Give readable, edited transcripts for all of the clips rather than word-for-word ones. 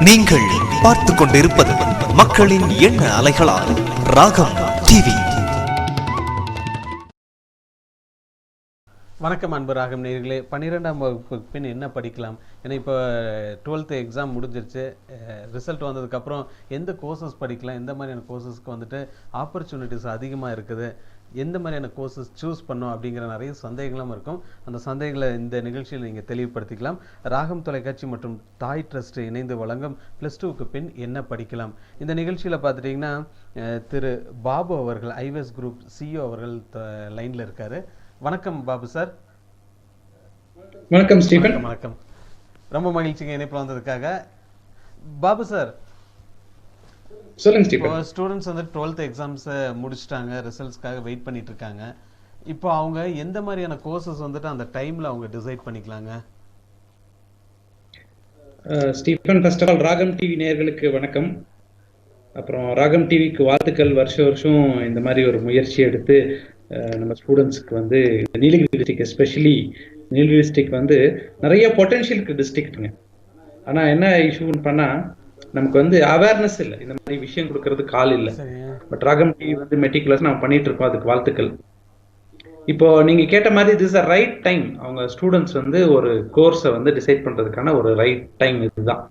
நீங்கள் பார்த்து கொண்டிருப்பது மக்களின் எண்ண அலைகளால் ராகம் டிவி. வணக்கம் அன்பு ராகம் நேயர்களே. 12ஆம் வகுப்புக்கு பின் என்ன படிக்கலாம்? ஏன்னா இப்போ 12th எக்ஸாம் முடிஞ்சிருச்சு. ரிசல்ட் வந்ததுக்கப்புறம் எந்த கோர்சஸ் படிக்கலாம், எந்த மாதிரியான கோர்சஸ்க்கு வந்துட்டு ஆப்பர்ச்சுனிட்டிஸ் அதிகமாக இருக்குது, எந்த மாதிரியான கோர்சஸ் சூஸ் பண்ணோம் அப்படிங்கிற நிறைய சந்தேகங்களும் இருக்கும். அந்த சந்தேகங்களை இந்த நிகழ்ச்சியில் நீங்கள் தெளிவுபடுத்திக்கலாம். ராகம் தொலைக்காட்சி மற்றும் தாய் ட்ரஸ்ட் இணைந்து வழங்கும் +2க்கு பின் என்ன படிக்கலாம். இந்த நிகழ்ச்சியில் பார்த்துட்டிங்கன்னா திரு பாபு அவர்கள், ஐவேஸ் குரூப் சிஇஓ அவர்கள் லைனில் இருக்கார். வணக்கம் பாபு சார். வணக்கம் ஸ்டீபன். வணக்கம், ரொம்ப மகிழ்ச்சிங்க இணைப்பில் வந்ததுக்காக. பாபு சார், சொல்லுங்க ஸ்டீபன். ஸ்டூடெண்ட்ஸ் வந்து 12th எக்ஸாம்ஸை முடிச்சுட்டாங்க, ரிசல்ட்ஸ்க்காக வெயிட் பண்ணிட்டு இருக்காங்க. இப்போ அவங்க எந்த மாதிரியான கோர்சஸ் வந்துட்டு அந்த டைம்ல அவங்க டிசைட் பண்ணிக்கலாங்க? ஸ்டீபன், ஃபர்ஸ்ட் ஆஃப் ஆல் ராகம் டிவி நேயர்களுக்கு வணக்கம். அப்புறம் ராகம் டிவிக்கு வாழ்த்துக்கள். வருஷம் இந்த மாதிரி ஒரு முயற்சி எடுத்து நம்ம ஸ்டூடெண்ட்ஸ்க்கு வந்து Nilgiri district, especially Nilgiri district வந்து நிறைய பொட்டன்ஷியலுக்கு டிஸ்ட்ரிக்ட்டுங்க. ஆனால் என்ன இஷ்யூன்னு பண்ணால் நமக்கு வந்து அவேர்னஸ் இல்லை, இந்த மாதிரி விஷயம் கொடுக்கறதுக்கு ஆள் இல்லை. பட் ராகம் டிவி வந்து மெட்டிகுலஸ் நம்ம பண்ணிட்டு இருக்கோம், அதுக்கு வாழ்த்துக்கள். இப்போ நீங்க கேட்ட மாதிரி this is a right time. அவங்க ஸ்டூடெண்ட்ஸ் வந்து ஒரு கோர்ஸை வந்து டிசைட் பண்றதுக்கான ஒரு ரைட் டைம் இதுதான்.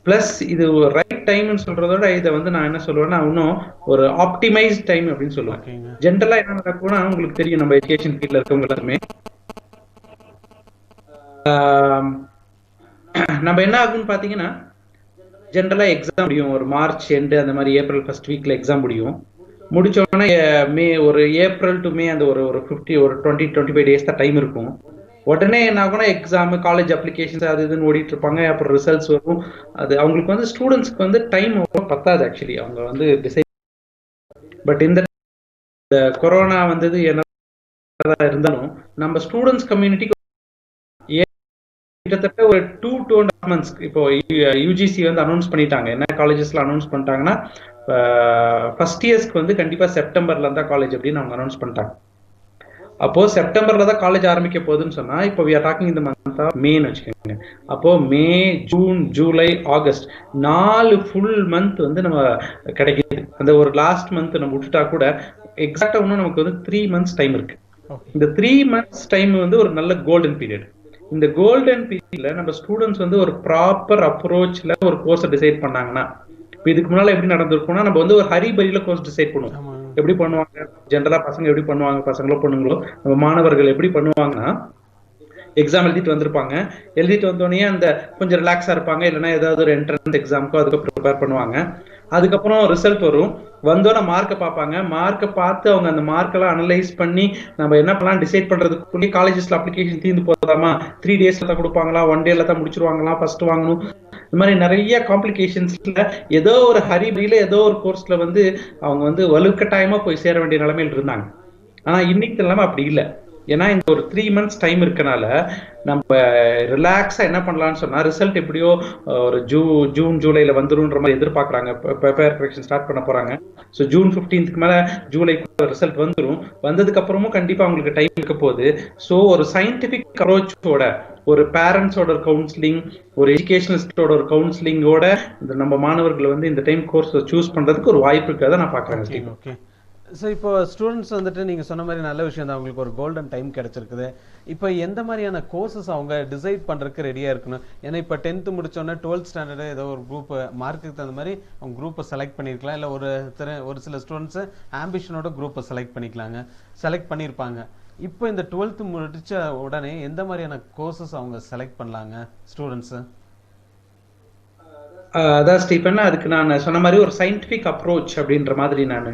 பிளஸ் இது ரைட் டைம்னு சொல்றதோட இதை வந்து நான் என்ன சொல்லுவேன்னா இன்னும் ஒரு ஆப்டிமைஸ் டைம் அப்படின்னு சொல்லுவேன். ஜென்ரலா என்ன நடக்கும்னா உங்களுக்கு தெரியும், நம்ம எஜுகேஷன் ஃபீல்ட்ல இருக்கவங்க எல்லாருமே நம்ம என்ன ஆகும்னு பாத்தீங்கன்னா ஜென்ரலா எக்ஸாம் முடியும் ஒரு மார்ச் எண்டு, அந்த மாதிரி ஏப்ரல் ஃபர்ஸ்ட் வீக்ல எக்ஸாம் முடிச்சோடனே மே, ஒரு ஏப்ரல் டு மே அந்த ஒரு 20-25 டேஸ் தான் டைம் இருக்கும். உடனே என்ன ஆகும்னா எக்ஸாம், காலேஜ் அப்ளிகேஷன்ஸ் அது இதுன்னு ஓடிட்டு இருப்பாங்க. அப்புறம் ரிசல்ட்ஸ் வரும். அது அவங்களுக்கு வந்து ஸ்டூடெண்ட்ஸ்க்கு வந்து டைம் பத்தாது ஆக்சுவலி, அவங்க வந்து டிசைட். பட் இந்த கொரோனா வந்தது என்ன இருந்தாலும் நம்ம ஸ்டூடெண்ட்ஸ் கம்யூனிட்டிக்கு கிட்டத்தட்ட ஒரு 2.5 months இப்போ யூஜிசி வந்து அனௌன்ஸ் பண்ணிட்டாங்க. என்ன காலேஜஸ்ல அனௌன்ஸ் பண்ணிட்டாங்கன்னா ஃபர்ஸ்ட் இயர்ஸ்க்கு வந்து கண்டிப்பா செப்டம்பர்ல இருந்தா காலேஜ் அப்படின்னு அவங்க அனௌன்ஸ் பண்ணிட்டாங்க. அப்போ செப்டம்பர்ல தான் காலேஜ் ஆரம்பிக்க போகுதுன்னு சொன்னா இப்போ we are talking இந்த மந்த் ஆஃப் மேன்னு வச்சுக்கோங்க. அப்போ May, June, July, August 4 full month வந்து நம்ம கிடைக்குது. அந்த ஒரு லாஸ்ட் மந்த் நம்ம விட்டுட்டா கூட எக்ஸாக்டா இன்னும் நமக்கு வந்து 3 months டைம் இருக்கு. இந்த 3 months டைம் வந்து ஒரு நல்ல கோல்டன் பீரியட். இந்த கோல்டன் பீரியட்ல நம்ம ஸ்டூடெண்ட்ஸ் வந்து ஒரு ப்ராப்பர் அப்ரோச்ல ஒரு கோர்ஸை டிசைட் பண்ணாங்கன்னா, இப்போ இதுக்கு முன்னால எப்படி நடந்திருக்கும்னா நம்ம வந்து ஒரு ஹரிபரியில கோர்ஸ் டிசைட் பண்ணுவோம். எப்படி பண்ணுவாங்க ஜென்ரலா பசங்க எப்படி பண்ணுவாங்க, பசங்களோ பொண்ணுங்களோ நம்ம மாணவர்கள் எப்படி பண்ணுவாங்கன்னா எக்ஸாம் எழுதிட்டு வந்திருப்பாங்க. எழுதிட்டு வந்தோடனே அந்த கொஞ்சம் ரிலாக்ஸா இருப்பாங்க, இல்லைன்னா ஏதாவது ஒரு என்ட்ரன்ஸ் எக்ஸாமுக்கோ அதுக்கு ப்ரிப்பேர் பண்ணுவாங்க. அதுக்கப்புறம் ரிசல்ட் வரும், வந்தோட மார்க்கை பார்ப்பாங்க. மார்க்கை பார்த்து அவங்க அந்த மார்க்கெல்லாம் அனலைஸ் பண்ணி நம்ம என்ன பண்ணலாம் டிசைட் பண்றதுக்குள்ளே காலேஜஸ்ல அப்ளிகேஷன் தீர்ந்து போதாமா, 3 daysல தான் கொடுப்பாங்களா, 1 dayல தான் முடிச்சிருவாங்களா, ஃபர்ஸ்ட் வாங்கணும், இந்த மாதிரி நிறைய காம்ப்ளிகேஷன்ஸ்ல ஏதோ ஒரு ஹரிபரியில ஏதோ ஒரு கோர்ஸ்ல வந்து அவங்க வந்து வலுக்கட்டாயமா போய் சேர வேண்டிய நிலைமையில் இருந்தாங்க. ஆனா இன்னைக்கு நிலைமை அப்படி இல்லை. ஏன்னா இந்த ஒரு 3 months டைம் இருக்கனால நம்ம ரிலாக்ஸா என்ன பண்ணலாம்னு சொன்னா, ரிசல்ட் எப்படியோ ஒரு ஜூன் ஜூலைல வந்துருன்ற மாதிரி எதிர்பார்க்கறாங்க. பேப்பர் கரெக்ஷன் ஸ்டார்ட் பண்ண போறாங்க. ஸோ ஜூன் 15க்கு மேல ஜூலைக்கு ரிசல்ட் வந்துடும். வந்ததுக்கு அப்புறமும் கண்டிப்பா அவங்களுக்கு டைம் இருக்க போகுது. ஸோ ஒரு சயின்டிபிக் அப்ரோச்சோட, ஒரு பேரண்ட்ஸோட கவுன்சிலிங், ஒரு எஜுகேஷனிஸ்டோட ஒரு கவுன்சிலிங்கோட இந்த நம்ம மாணவர்களை வந்து இந்த டைம் கோர்ஸ் சூஸ் பண்றதுக்கு ஒரு வாய்ப்பு இருக்காத நான் பாக்குறேன். ஓகே. ஸோ இப்போ ஸ்டூடெண்ட்ஸ் வந்துட்டு நீங்கள் சொன்ன மாதிரி நல்ல விஷயம் தான், அவங்களுக்கு ஒரு கோல்டன் டைம் கிடச்சிருக்குது. இப்போ எந்த மாதிரியான கோர்சஸ் அவங்க டிசைட் பண்ணுறதுக்கு ரெடியாக இருக்கணும்? ஏன்னா இப்போ 10th முடிச்சோடனே 12th ஸ்டாண்டர்டு ஏதோ ஒரு குரூப் மார்க்குக்கு தகுந்த மாதிரி அவங்க குரூப்பை செலக்ட் பண்ணியிருக்கலாம். இல்லை ஒரு சில ஸ்டூடெண்ட்ஸு ஆம்பிஷனோட குரூப்பை செலக்ட் பண்ணியிருப்பாங்க. இப்போ இந்த 12th முடிச்ச உடனே எந்த மாதிரியான கோர்சஸ் அவங்க செலக்ட் பண்ணலாங்க ஸ்டூடெண்ட்ஸு? அதான் ஸ்டீபன், அதுக்கு நான் சொன்ன மாதிரி ஒரு சயின்டிபிக் அப்ரோச் அப்படின்ற மாதிரி நான்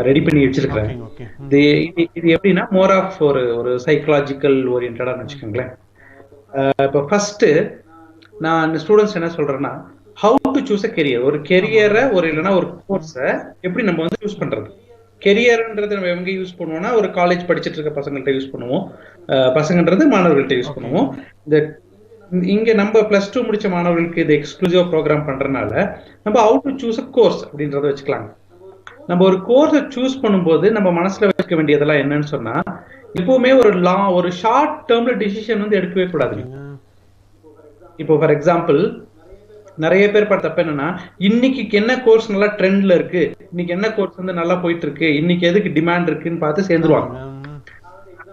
ரெடி பண்ணி வச்சிருக்கிறேன். இது எப்படின்னா மோர் ஆஃப் ஒரு சைக்கலாஜிக்கல் ஓரியன்டான்னு வச்சுக்கோங்களேன். இப்போ ஃபர்ஸ்ட் நான் ஸ்டூடெண்ட்ஸ் என்ன சொல்றேன்னா, how to choose a career. ஒரு கெரியரை இல்லைன்னா ஒரு கோர்ஸை எப்படி நம்ம வந்து சூஸ் பண்றது. கெரியர்ன்றது நம்ம எங்க யூஸ் பண்ணுவோம்னா ஒரு காலேஜ் படிச்சுட்டு இருக்க பசங்கள்ட்ட யூஸ் பண்ணுவோம், பசங்கன்றது மாணவர்கள்ட்ட யூஸ் பண்ணுவோம். இந்த இங்க நம்ம +2 முடிச்ச மாணவர்களுக்கு இது எக்ஸ்க்ளூசிவா ப்ரோக்ராம் பண்றதுனால நம்ம how to choose a course அப்படின்றத வச்சுக்கலாங்க. நம்ம ஒரு கோர்ஸை சூஸ் பண்ணும்போது நம்ம மனசுல வச்சுக்க வேண்டியதெல்லாம் என்னன்னு சொன்னா, எப்பவுமே ஒரு ஷார்ட் டேர்ம்ல டிசிஷன் வந்து எடுக்கவே கூடாது. இப்போ ஃபார் எக்ஸாம்பிள் நிறைய பேர் பார்த்த தப்பு என்னன்னா, இன்னைக்கு என்ன கோர்ஸ் நல்லா ட்ரெண்ட்ல இருக்கு, இன்னைக்கு என்ன கோர்ஸ் வந்து நல்லா போயிட்டு இருக்கு, இன்னைக்கு எதுக்கு டிமாண்ட் இருக்குன்னு பார்த்து சேர்ந்துருவாங்க.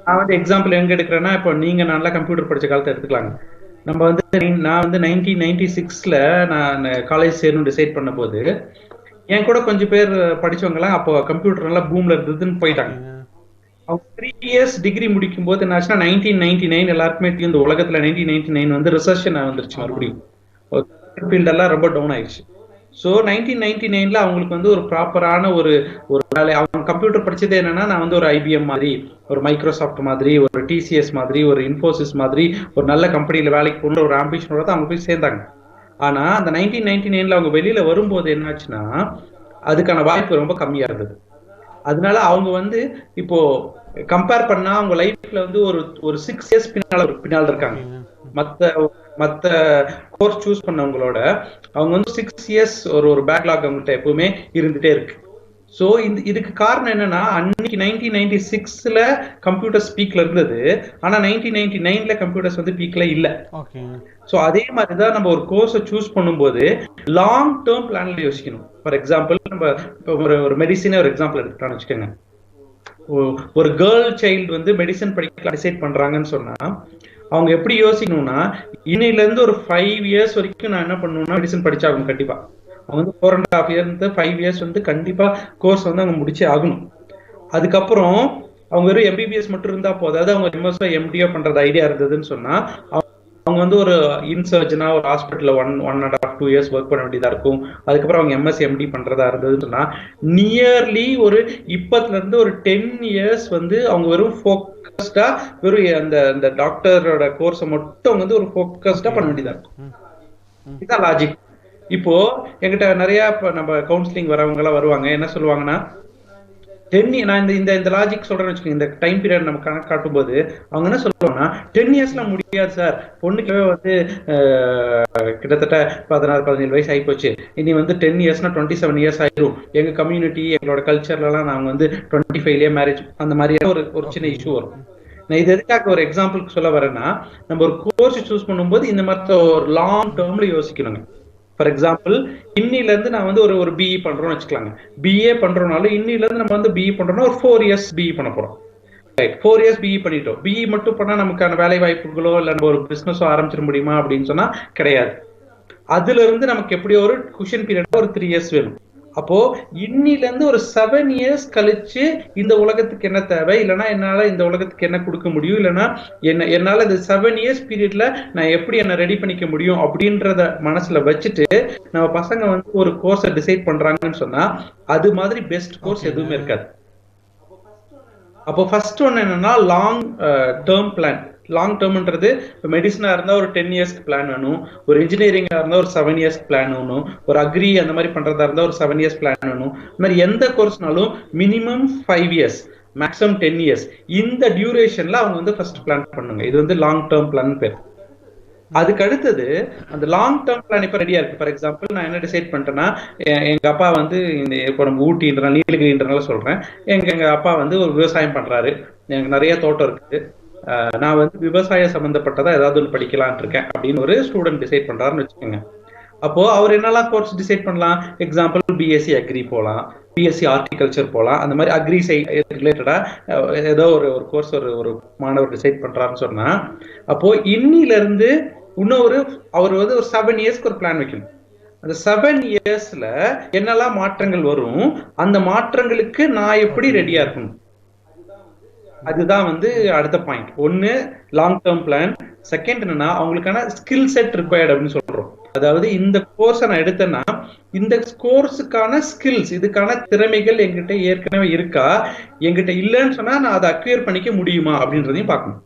நான் வந்து எக்ஸாம்பிள் எங்க எடுக்கிறேன்னா, இப்போ நீங்க நல்லா கம்ப்யூட்டர் படிச்ச காலத்தை எடுத்துக்கலாங்க. நம்ம வந்து நான் வந்து 1996ல நான் காலேஜ் சேரணும் டிசைட் பண்ண போது, என் கூட கொஞ்சம் பேர் படிச்சவங்கலாம் அப்போ கம்ப்யூட்டர் நல்லா பூம்ல இருந்ததுன்னு போயிட்டாங்க. அவங்க 3 இயர்ஸ் டிகிரி முடிக்கும் போது என்ன ஆச்சுன்னா 1999 எல்லாருக்குமே இந்த உலகத்துல 1999 வந்து ரிசெஷன் வந்துருச்சு. மறுபடியும் ஃபீல்ட் எல்லாம் ரொம்ப டவுன் ஆயிடுச்சு. ஸோ 1999ல அவங்களுக்கு வந்து ஒரு ப்ராப்பரான ஒரு வேலை, அவங்க கம்ப்யூட்டர் படிச்சது என்னன்னா, நான் வந்து ஒரு ஐபிஎம் மாதிரி, ஒரு மைக்ரோசாஃப்ட் மாதிரி, ஒரு டிசிஎஸ் மாதிரி, ஒரு இன்ஃபோசிஸ் மாதிரி ஒரு நல்ல கம்பெனியில வேலைக்கு போகணுன்ற ஒரு ஆம்பிஷனோட தான் அவங்க போய் சேர்ந்தாங்க. ஆனா அந்த 1999ல அவங்க வெளியில வரும்போது என்னாச்சுன்னா, அதுக்கான வாய்ப்பு ரொம்ப கம்மியா இருந்தது. அதனால அவங்க வந்து இப்போ கம்பேர் பண்ணா அவங்க லைஃப்ல வந்து ஒரு 6 இயர்ஸ் பின்னால் இருக்காங்க. மத்த கோர்ஸ் சூஸ் பண்ணவங்களோட அவங்க வந்து 6 இயர்ஸ் ஒரு பேக்லாக் அவங்கள்ட்ட எப்பவுமே இருந்துட்டே இருக்கு. ஸோ இதுக்கு காரணம் என்னன்னா, அன்னைக்கு 1996ல கம்ப்யூட்டர்ஸ் பீக்ல இருந்தது, ஆனா 1999ல கம்ப்யூட்டர்ஸ் வந்து பீக்ல இல்ல. ஸோ அதே மாதிரிதான் நம்ம ஒரு கோர்ஸை சூஸ் பண்ணும்போது லாங் டேர்ம் பிளான்ல யோசிக்கணும். ஃபார் எக்ஸாம்பிள், நம்ம ஒரு மெடிசினே ஒரு எக்ஸாம்பிள் எடுத்துட்டான்னு வச்சுக்கோங்க. ஒரு கேர்ள் சைல்டு வந்து மெடிசன் படிக்க டிசைட் பண்றாங்கன்னு சொன்னா அவங்க எப்படி யோசிக்கணும்னா, இன்னையில இருந்து ஒரு 5 இயர்ஸ் வரைக்கும் நான் என்ன பண்ணணும்னா மெடிசன் படிச்சாகணும். கண்டிப்பா அவங்க வந்து 4.5 இயர்ஸ் 5 இயர்ஸ் வந்து கண்டிப்பா கோர்ஸ் வந்து அவங்க முடிச்சே ஆகணும். அதுக்கப்புறம் அவங்க வெறும் எம்பிபிஎஸ் மட்டும் இருந்தா போதாது, அவங்க எம்எஸ்ஓ எம்டிஓ பண்றது ஐடியா இருந்ததுன்னு சொன்னா அவங்க வந்து ஒரு இன்சர்ஜனா ஒரு ஹாஸ்பிட்டல்ல 1.5-2 இயர்ஸ் ஒர்க் பண்ண வேண்டியதா இருக்கும். அதுக்கப்புறம் அவங்க எம்எஸ் எம்டி பண்றதா இருந்ததுன்னு சொன்னா நியர்லி ஒரு 20ல இருந்து ஒரு 10 இயர்ஸ் வந்து அவங்க வெறும் ஃபோக்கஸ்டா வெறும் அந்த டாக்டரோட கோர்ஸை மட்டும் அவங்க வந்து ஒரு ஃபோக்கஸ்டா பண்ண வேண்டியதா இருக்கும். இதுதான் லாஜிக். இப்போ எங்கிட்ட நிறைய நம்ம கவுன்சிலிங் வரவங்க எல்லாம் வருவாங்க. என்ன சொல்லுவாங்கன்னா, நான் இந்த லாஜிக் சொல்றேன்னு வச்சுக்கோங்க. இந்த டைம் பீரியட் நம்ம கணக்கு காட்டும் போது அவங்க என்ன சொல்லுவாங்கன்னா, 10 இயர்ஸ்லாம் முடியாது சார், பொண்ணுக்கவே வந்து கிட்டத்தட்ட 16-17 வயசு ஆகி போச்சு, இனி வந்து 10 இயர்ஸ்னா 27 இயர்ஸ் ஆயிரும், எங்க கம்யூனிட்டி எங்களோட கல்ச்சர்லாம் நாங்க வந்து 25லயே மேரேஜ், அந்த மாதிரியான ஒரு சின்ன இஷ்யூ வரும். நான் இது எதுக்காக ஒரு எக்ஸாம்பிளுக்கு சொல்ல வரேன்னா, நம்ம ஒரு கோர்ஸ் சூஸ் பண்ணும்போது இந்த மாதிரி ஒரு லாங் டேர்ம்ல யோசிக்கணுங்க. ஃபார் எக்ஸாம்பிள், இன்னில இருந்து நான் வந்து ஒரு பிஇ பண்றோம்னு வச்சுக்கலாங்க. பிஏ பண்றோம்னாலும் இன்னில இருந்து நம்ம வந்து பிஇ பண்றோம்னா ஒரு 4 இயர்ஸ் பிஇ பண்ண போறோம். ரைட், 4 இயர்ஸ் பிஇ பண்ணிட்டோம். பிஇ மட்டும் பண்ணா நமக்கான வேலை வாய்ப்புகளோ இல்ல நம்ம ஒரு பிசினஸோ ஆரம்பிச்சிட முடியுமா அப்படின்னு சொன்னா கிடையாது. அதுல இருந்து நமக்கு எப்படியோ ஒரு குஷன் பீரியட் ஒரு 3 இயர்ஸ் வேணும். அப்போ இன்னில இருந்து ஒரு 7 இயர்ஸ் கழிச்சு இந்த உலகத்துக்கு என்ன தேவை, இல்லைன்னா என்னால இந்த உலகத்துக்கு என்ன கொடுக்க முடியும், இல்லைன்னா என்னால இந்த 7 இயர்ஸ் பீரியட்ல நான் எப்படி என்ன ரெடி பண்ணிக்க முடியும் அப்படின்றத மனசுல வச்சுட்டு நம்ம பசங்க வந்து ஒரு கோர்ஸை டிசைட் பண்றாங்கன்னு சொன்னா அது மாதிரி பெஸ்ட் கோர்ஸ் எதுவுமே இருக்காது. அப்போ ஃபர்ஸ்ட் ஒன்னு என்னன்னா லாங் டேர்ம் பிளான். லாங் டேர்ம்ன்றது மெடிசனா இருந்தா ஒரு 10 இயர்ஸ்க்கு பிளான் வேணும், ஒரு இன்ஜினியரிங்கா இருந்தா ஒரு 7 இயர்ஸ்க்கு பிளான் வேணும், ஒரு அக்ரி அந்த மாதிரி பண்றதா இருந்தா ஒரு 7 இயர்ஸ் பிளான் வேணும். இந்த மாதிரி எந்த கோர்ஸ்னாலும் மினிமம் 5 இயர்ஸ் மேக்ஸிமம் 10 இயர்ஸ் இந்த டியூரேஷன்ல அவங்க வந்து ஃபர்ஸ்ட் பிளான் பண்ணுங்க. இது வந்து லாங் டேர்ம் பிளான் பேர். அதுக்கு அடுத்தது அந்த லாங் டேர்ம் பிளான் இப்ப ரெடியா இருக்கு. ஃபார் எக்ஸாம்பிள், நான் என்ன டிசைட் பண்ணிட்டேன்னா, எங்க அப்பா வந்து இப்போ நம்ம ஊட்டின்றனால நீலகிரின்றனால சொல்றேன், எங்க அப்பா வந்து ஒரு விவசாயம் பண்றாரு, எனக்கு நிறைய தோட்டம் இருக்குது, நான் வந்து விவசாயம் சம்பந்தப்பட்டதா ஏதாவது ஒன்று படிக்கலான் இருக்கேன் அப்படின்னு ஒரு ஸ்டூடெண்ட் டிசைட் பண்றாருன்னு வச்சுக்கோங்க. அப்போ அவர் என்னெல்லாம் கோர்ஸ் டிசைட் பண்ணலாம்? எக்ஸாம்பிள், பிஎஸ்சி அக்ரி போகலாம், பிஎஸ்சி ஹார்டிகல்ச்சர் போகலாம். அந்த மாதிரி அக்ரி ரிலேட்டடா ஏதோ ஒரு கோர்ஸ் ஒரு மாணவர் டிசைட் பண்றாருன்னு சொன்னா, அப்போ இன்னில இருந்து இன்னொரு அவர் வந்து ஒரு 7 இயர்ஸ்க்கு ஒரு பிளான் வைக்கணும். அந்த 7 இயர்ஸ்ல என்னெல்லாம் மாற்றங்கள் வரும், அந்த மாற்றங்களுக்கு நான் எப்படி ரெடியா இருக்கணும், அதுதான் வந்து அடுத்த பாயிண்ட். ஒன்னு லாங் டேர்ம் பிளான், செகண்ட் என்னன்னா அவங்களுக்கான ஸ்கில் செட் ரிக்வயர்ட் அப்படின்னு சொல்றோம். அதாவது இந்த கோர்ஸை நான் எடுத்தேன்னா இந்த கோர்ஸுக்கான ஸ்கில்ஸ், இதுக்கான திறமைகள் என்கிட்ட ஏற்கனவே இருக்கா, என்கிட்ட இல்லைன்னு சொன்னா நான் அதை அக்வயர் பண்ணிக்க முடியுமா அப்படின்றதையும் பார்க்கணும்.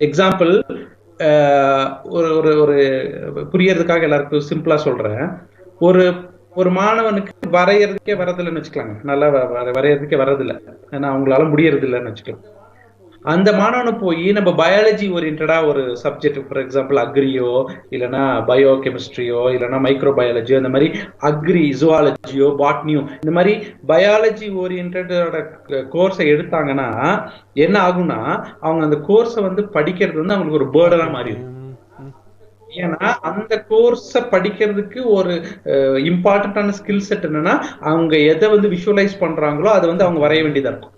எக்ஸாம்பிள், ஒரு புரியறதுக்காக எல்லாருக்கும் சிம்பிளா சொல்றேன். ஒரு மாணவனுக்கு வரையறதுக்கே வரதில்லைன்னு வச்சுக்கலாங்க, நல்லா வரையறதுக்கே வரதில்லை, ஏன்னா அவங்களால முடியறது இல்லைன்னு வச்சுக்கலாம். அந்த மாணவனை போய் நம்ம பயாலஜி ஓரியன்டா ஒரு சப்ஜெக்ட், ஃபார் எக்ஸாம்பிள் அக்ரியோ இல்லைன்னா பயோ கெமிஸ்ட்ரியோ இல்லைன்னா மைக்ரோ பயாலஜியோ, இந்த மாதிரி அக்ரி ஜுவாலஜியோ பாட்னியோ இந்த மாதிரி பயாலஜி ஓரியன்டோட கோர்ஸை எடுத்தாங்கன்னா என்ன ஆகும்னா, அவங்க அந்த கோர்ஸை வந்து படிக்கிறது வந்து அவங்களுக்கு ஒரு பேர்டனா மாறிடும். ஏன்னா அந்த கோர்ஸ படிக்கிறதுக்கு ஒரு இம்பார்ட்டன்டான ஸ்கில் செட் என்னன்னா, அவங்க எதை வந்து விஷுவலைஸ் பண்றாங்களோ அதை வந்து அவங்க வரைய வேண்டியதா இருக்கும்.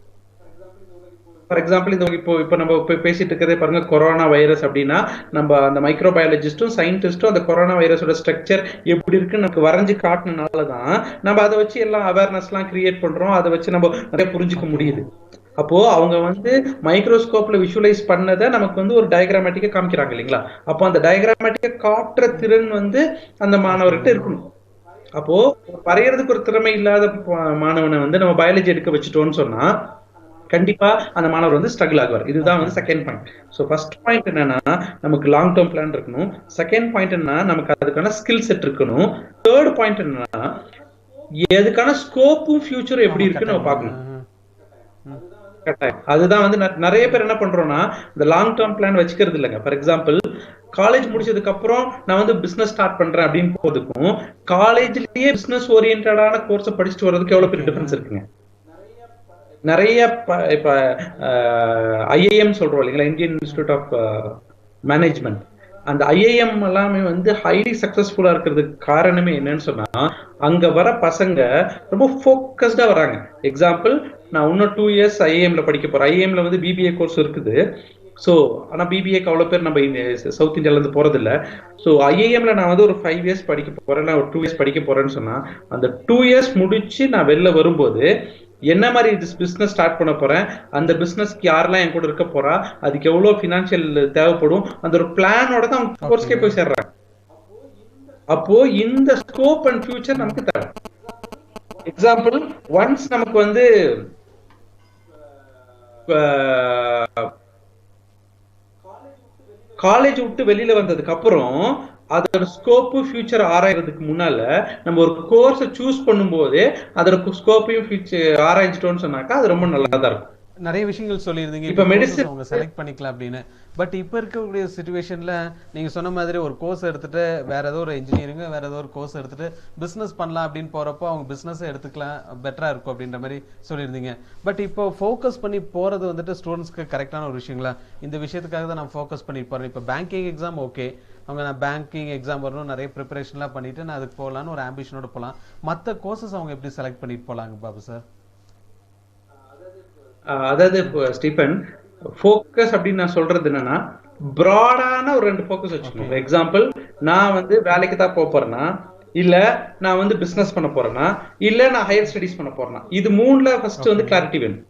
ஃபார் எக்ஸாம்பிள் இந்த இப்போ நம்ம பேசிட்டு இருக்கிறதே பாருங்க, கொரோனா வைரஸ் அப்படின்னா நம்ம அந்த மைக்ரோபயாலஜிஸ்டும் சயின்டிஸ்டும் அந்த கொரோனா வைரஸோட ஸ்ட்ரக்சர் எப்படி இருக்குன்னு நமக்கு வரைஞ்சு காட்டினால தான் நம்ம அதை வச்சு எல்லாம் அவேர்னஸ்லாம் கிரியேட் பண்றோம். அதை வச்சு நம்ம நிறைய புரிஞ்சுக்க முடியுது. அப்போ அவங்க வந்து மைக்ரோஸ்கோப்ல விஷுவலைஸ் பண்ணதை நமக்கு வந்து ஒரு டயக்ராமேட்டிக்கா காமிக்கிறாங்க இல்லைங்களா? அப்போ அந்த டயக்ராமேட்டிக்கா காட்டுற திறன் வந்து அந்த மாணவர்கிட்ட இருக்கணும். அப்போ வரையறதுக்கு ஒரு திறமை இல்லாத மாணவனை வந்து நம்ம பயாலஜி எடுக்க வச்சுட்டோம்னு சொன்னா கண்டிப்பா அந்த மாணவர் வந்து ஸ்ட்ரகிள் ஆகுவார். இதுதான் வந்து second point. So first point என்னன்னா, நமக்கு லாங் டேர்ம் பிளான் இருக்கணும். செகண்ட் பாயிண்ட் என்னன்னா, நமக்கு அதுக்கான ஸ்கில் செட் இருக்கணும். தேர்ட் பாயிண்ட் என்னன்னா, எதுக்கான ஸ்கோப்பும் ஃபியூச்சரும் எப்படி இருக்குன்னு நம்ம பார்க்கணும். அதுதான் வந்து நிறைய பேர் என்ன பண்றோம்னா, இந்த லாங் டேர்ம் பிளான் வச்சுக்கிறது இல்லைங்க. ஃபார் எக்ஸாம்பிள் காலேஜ் முடிச்சதுக்கு அப்புறம் நான் வந்து பிசினஸ் ஸ்டார்ட் பண்றேன் அப்படின்னு போறதுக்கும் காலேஜ்லயே பிசினஸ் ஓரியன்டான கோர்ஸை படிச்சுட்டு வர்றதுக்கு எவ்வளவு பெரிய டிஃபரன்ஸ் இருக்குங்க. நிறைய இப்ப ஐஐஎம் சொல்றோம் இல்லைங்களா, இந்தியன் இன்ஸ்டிடியூட் ஆஃப் மேனேஜ்மெண்ட். அந்த ஐஐஎம் எல்லாமே வந்து ஹைலி சக்சஸ்ஃபுல்லா இருக்கிறதுக்கு காரணமே என்னன்னு சொன்னா, அங்க வர பசங்க ரொம்ப ஃபோக்கஸ்டா வராங்க. எக்ஸாம்பிள், நான் இன்னும் 2 years ஐஏஎம்ல படிக்க போறேன். ஐஏஎம்ல வந்து பிபிஏ கோர்ஸ் இருக்குது. ஸோ ஆனால் பிபிஏக்கு அவ்வளோ பேர் நம்ம சவுத் இந்தியாவிலேருந்து போகிறது இல்லை. ஸோ ஐஏஎம்ல நான் வந்து ஒரு 5 years படிக்க போகிறேன், நான் ஒரு 2 years படிக்க போகிறேன்னு சொன்னால், அந்த 2 years முடிச்சு நான் வெளில வரும்போது என்ன மாதிரி பிஸ்னஸ் ஸ்டார்ட் பண்ண போகிறேன், அந்த பிஸ்னஸ்க்கு யாரெல்லாம் என் கூட இருக்க போகிறா, அதுக்கு எவ்வளோ ஃபினான்ஷியல் தேவைப்படும், அந்த ஒரு பிளானோட தான் அவங்க கோர்ஸ்க்கே போய் சேர்றாங்க. அப்போ இந்த ஸ்கோப் அண்ட் ஃபியூச்சர் நமக்கு தேவை. எக்ஸாம்பிள், ஒன்ஸ் நமக்கு வந்து காலேஜ் விட்டு வெளியில வந்ததுக்கு அப்புறம் அதோட ஸ்கோப்பு ஃபியூச்சர் ஆராயறதுக்கு முன்னால நம்ம ஒரு கோர்ஸை சூஸ் பண்ணும்போது அதோட ஸ்கோப்பையும் ஆராய்ச்சிட்டோம்னு சொன்னாக்கா அது ரொம்ப நல்லா தான் இருக்கும். நிறைய விஷயங்கள் சொல்லியிருந்தீங்க, இப்போ மெடிசன் அவங்க செலக்ட் பண்ணிக்கலாம் அப்படின்னு. பட் இப்போ இருக்கக்கூடிய சுச்சுவேஷன்ல நீங்க சொன்ன மாதிரி ஒரு கோர்ஸ் எடுத்துட்டு வேற ஏதோ ஒரு இன்ஜினியரிங் வேற ஏதோ ஒரு கோர்ஸ் எடுத்துட்டு பிசினஸ் பண்ணலாம் அப்படின்னு போறப்போ அவங்க பிசினஸ் எடுத்துக்கலாம், பெட்டரா இருக்கும் அப்படின்ற மாதிரி சொல்லியிருந்தீங்க. பட் இப்போ ஃபோக்கஸ் பண்ணி போறது வந்துட்டு ஸ்டூடெண்ட்ஸ்க்கு கரெக்டான ஒரு விஷயங்களா? இந்த விஷயத்துக்காக தான் நான் ஃபோக்கஸ் பண்ணி போறேன். இப்போ பேங்கிங் எக்ஸாம் ஓகே, அவங்க நான் பேங்கிங் எக்ஸாம் வரணும் நிறைய ப்ரிப்பரேஷன்லாம் பண்ணிட்டு நான் அதுக்கு போகலான்னு ஒரு ஆம்பிஷனோட போகலாம். மற்ற கோர்சஸ் அவங்க எப்படி செலக்ட் பண்ணிட்டு போகலாங்க பாபு சார்? அதாவது ஸ்டீபன், ஃபோக்கஸ் அப்படின்னு நான் சொல்றது என்னன்னா, பிராடான ஒரு 2 ஃபோக்கஸ் வச்சுக்கணும். ஃபார் எக்ஸாம்பிள், நான் வந்து வேலைக்கு தான் போறேன்னா, இல்ல நான் வந்து பிசினஸ் பண்ண போறேன்னா, இல்ல நான் ஹையர் ஸ்டடிஸ் பண்ண போறேன்னா, இது 3ல ஃபர்ஸ்ட் வந்து கிளாரிட்டி வேணும்.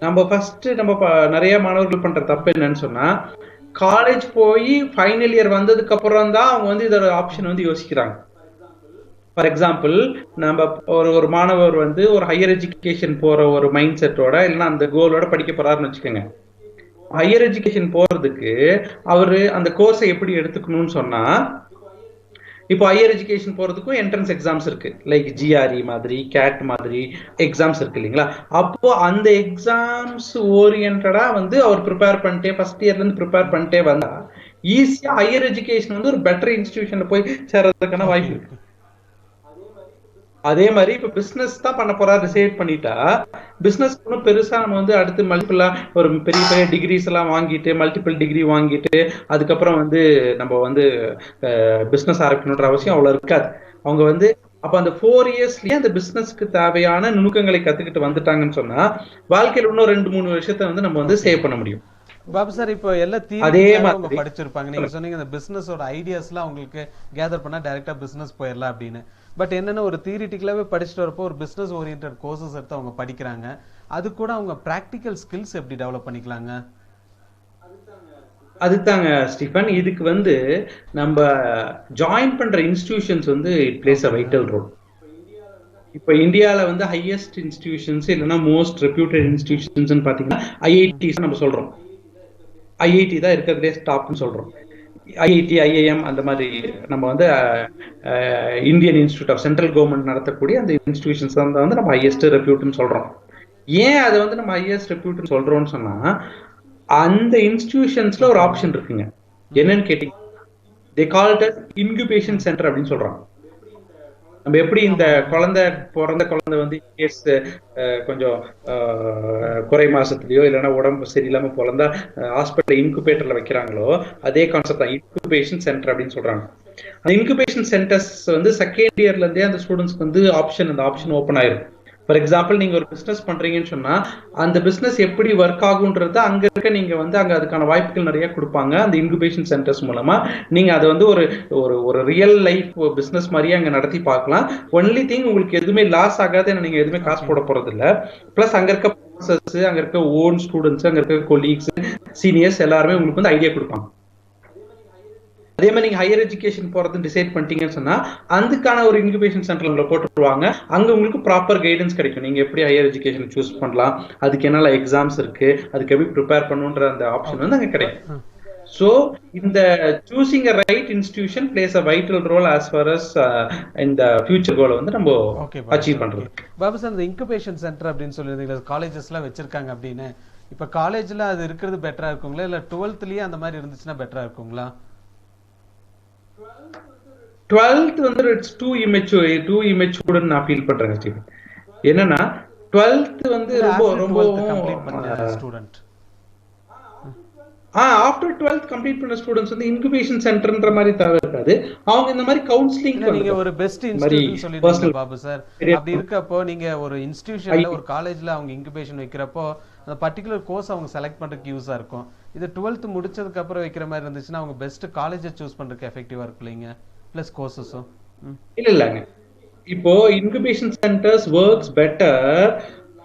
நம்ம நிறைய மாணவர்கள் பண்ற தப்பு என்னன்னு சொன்னா, காலேஜ் போய் ஃபைனல் இயர் வந்ததுக்கு அப்புறம் தான் அவங்க வந்து இதோட ஆப்ஷன் வந்து யோசிக்கிறாங்க. ஃபார் எக்ஸாம்பிள், நம்ம ஒரு மாணவர் வந்து ஒரு ஹையர் எஜுகேஷன் போற ஒரு மைண்ட் செட்டோட இல்லைன்னா அந்த கோலோட படிக்க போறாருன்னு வச்சுக்கோங்க. ஹையர் எஜுகேஷன் போறதுக்கு அவரு அந்த கோர்ஸை எப்படி எடுத்துக்கணும்னு சொன்னா, இப்போ ஹையர் எஜுகேஷன் போறதுக்கும் என்ட்ரன்ஸ் எக்ஸாம்ஸ் இருக்கு, லைக் ஜிஆர்இ மாதிரி, கேட் மாதிரி எக்ஸாம்ஸ் இருக்கு இல்லைங்களா? அப்போ அந்த எக்ஸாம்ஸ் ஓரியன்டா வந்து அவர் ப்ரிப்பேர் பண்ணிட்டே ஃபர்ஸ்ட் இயர்ல இருந்து ப்ரிப்பேர் பண்ணிட்டே வந்தா ஈஸியா ஹையர் எஜுகேஷன் வந்து ஒரு பெட்டர் இன்ஸ்டிடியூஷன்ல போய் சேர்றதுக்கான வாய்ப்பு இருக்கு. அதே மாதிரி இப்ப பிசினஸ் தான் பண்ண போறா டிசைட் பண்ணிட்டா, பிசினஸ் ஒன்றும் பெருசா நம்ம வந்து அடுத்து மல்டிபிளா ஒரு பெரிய பெரிய டிகிரிஸ் எல்லாம் வாங்கிட்டு மல்டிபிள் டிகிரி வாங்கிட்டு அதுக்கப்புறம் வந்து நம்ம வந்து பிசினஸ் ஆரம்பிக்கணுன்ற அவசியம் அவ்வளவு இருக்காது. அவங்க வந்து அப்ப அந்த 4 yearsலயே அந்த பிசினஸ்க்கு தேவையான நுணுக்கங்களை கத்துக்கிட்டு வந்துட்டாங்கன்னு சொன்னா வாழ்க்கையில இன்னும் 2-3 வருஷத்தை வந்து நம்ம வந்து சேவ் பண்ண முடியும். பாபு சார், இப்போ எல்லா தியரி படிச்சிருப்பாங்க, நீங்க சொன்னீங்க அந்த பிசினஸோட ஐடியாஸ்லாம் உங்களுக்கு கேதர் பண்ணா டைரக்டா பிசினஸ் போயிடலாம் அப்படின்னு. பட் என்னன்னா ஒரு தியரிட்டிக்கலாவே படிச்சுட்டு வரப்போ ஒரு பிசினஸ் ஓரியன்டட் கோர்சஸ் எடுத்து அவங்க படிக்கிறாங்க, அது கூட அவங்க பிராக்டிக்கல் ஸ்கில்ஸ் எப்படி டெவலப் பண்ணிக்கலாங்க? அதுதாங்க ஸ்டீஃபன், இதுக்கு வந்து நம்ம ஜாயின் பண்ற இன்ஸ்டிடியூஷன்ஸ் வந்து it plays a vital role. இப்போ இந்தியாவில வந்து ஹையஸ்ட் இன்ஸ்டிடியூஷன்ஸ் இல்லைன்னா மோஸ்ட் ரெப்யூட்டட் இன்ஸ்டிடியூஷன்ஸ் பாத்தீங்கன்னா ஐஐடிஸ் நம்ம சொல்றோம். ஐஐடி தான் இருக்கிறதுலே டாப்னு சொல்றோம். ஐஐடி, ஐஐஎம் அந்த மாதிரி நம்ம வந்து Indian institute of central government நடத்தக்கூடிய அந்த இன்ஸ்டிடியூஷன்ஸ் தான் வந்து நம்ம ஹையஸ்ட் ரெப்யூட்னு சொல்றோம். ஏன் அதை வந்து நம்ம ஹையஸ்ட் ரெப்யூட்னு சொல்றோம்னு சொன்னா, அந்த இன்ஸ்டிடியூஷன்ஸ்ல ஒரு ஆப்ஷன் இருக்குங்க. என்னன்னு கேட்டீங்க, they call it as incubation centre அப்படின்னு சொல்றாங்க. நம்ம எப்படி இந்த பிறந்த குழந்தை வந்து கேஸ் கொஞ்சம் குறை மாசத்துலயோ இல்லைன்னா உடம்பு சரியில்லாம பிறந்தா ஹாஸ்பிட்டல் இன்குபேட்டர்ல வைக்கிறாங்களோ, அதே கான்செப்ட் தான் இன்குபேஷன் சென்டர் அப்படின்னு சொல்றாங்க. அந்த இன்குபேஷன் சென்டர்ஸ் வந்து செகண்ட் இயர்ல இருந்தே அந்த ஸ்டூடெண்ட்ஸ்க்கு வந்து அந்த ஆப்ஷன் ஓப்பன் ஆயிரும். ஃபார் எக்ஸாம்பிள் நீங்க ஒரு பிசினஸ் பண்றீங்கன்னு சொன்னா அந்த பிசினஸ் எப்படி ஒர்க் ஆகுன்றது அங்க இருக்க நீங்க வந்து அங்க அதுக்கான வாய்ப்புகள் நிறைய கொடுப்பாங்க. அந்த இன்குபேஷன் சென்டர்ஸ் மூலமா நீங்க அதை வந்து ஒரு ஒரு ரியல் லைஃப் பிசினஸ் மாதிரியே அங்க நடத்தி பார்க்கலாம். ஒன்லி திங் உங்களுக்கு எதுவுமே லாஸ் ஆகாது, நீங்க எதுவுமே காசு போட போறது இல்ல. பிளஸ் அங்க இருக்க ப்ரொஃபசர்ஸ், அங்க இருக்க ஓன் ஸ்டூடெண்ட்ஸ், அங்க இருக்க கொலீக்ஸ், சீனியர்ஸ் எல்லாருமே உங்களுக்கு வந்து ஐடியா கொடுப்பாங்க. அதே மாதிரி நீங்க ஹையர் எஜுகேஷன் போறது டிசைட் பண்ணிட்டீங்கன்னு சொன்னா அதுக்கான ஒரு இன்குபேஷன் சென்டர் உங்களை போட்டுருவாங்க. அங்க உங்களுக்கு ப்ராப்பர் கைடன்ஸ் கிடைக்கும். நீங்க எப்படி ஹையர் எஜுகேஷன் சூஸ் பண்ணலாம், அதுக்கு என்னெல்லாம் எக்ஸாம்ஸ் இருக்கு, அதுக்கு எப்படி ப்ரிப்பேர் பண்ணுன்ற அந்த ஆப்ஷன் வந்து அங்க கிடைக்கும். So இந்த choosing a right institution plays a vital role as far as in the future goal வந்து நம்ம அச்சீவ் பண்றது. பாபு சார், இந்த இன்குபேஷன் சென்டர் அப்படின்னு சொல்லியிருந்தீங்க, காலேஜஸ்லாம் வச்சிருக்காங்க அப்படின்னு. இப்ப காலேஜ்ல அது இருக்கிறது பெட்டரா இருக்குங்களா, இல்ல 12th அந்த மாதிரி இருந்துச்சுன்னா பெட்டரா இருக்குங்களா? 12th வந்து இட்ஸ் டூ இமெச்சூர்டு நான் ஃபீல் பண்றேன் ஸ்டீவன். என்னன்னா 12th வந்து ரொம்ப கம்ப்ளீட் பண்ண ஸ்டூடண்ட் ஆஃப்டர் 12th கம்ப்ளீட் பண்ண ஸ்டூடண்ட்ஸ் வந்து இன்குபேஷன் சென்டர்ன்ற மாதிரி தேவை இருக்காது. அவங்க இந்த மாதிரி கவுன்சிலிங் நீங்க ஒரு பெஸ்ட் இன்ஸ்டிடியூஷன் சொல்லிருக்கீங்க பாபு சார். அப்படி இருக்கப்போ நீங்க ஒரு இன்ஸ்டிடியூஷன்ல ஒரு காலேஜ்ல அவங்க இன்குபேஷன் வைக்கிறப்போ அந்த பர்టిక్యులர் கோர்ஸ் அவங்க செலக்ட் பண்றதுக்கு யூஸா இருக்கும். இது 12th முடிச்சதுக்கு அப்புறம் வைக்கிற மாதிரி இருந்துச்சுன்னா அவங்க பெஸ்ட் காலேஜை சூஸ் பண்றதுக்கு எஃபெக்டிவா இருக்குங்க. பிளஸ் கோர்சஸும் இல்லங்க. இப்போ incubation centres works better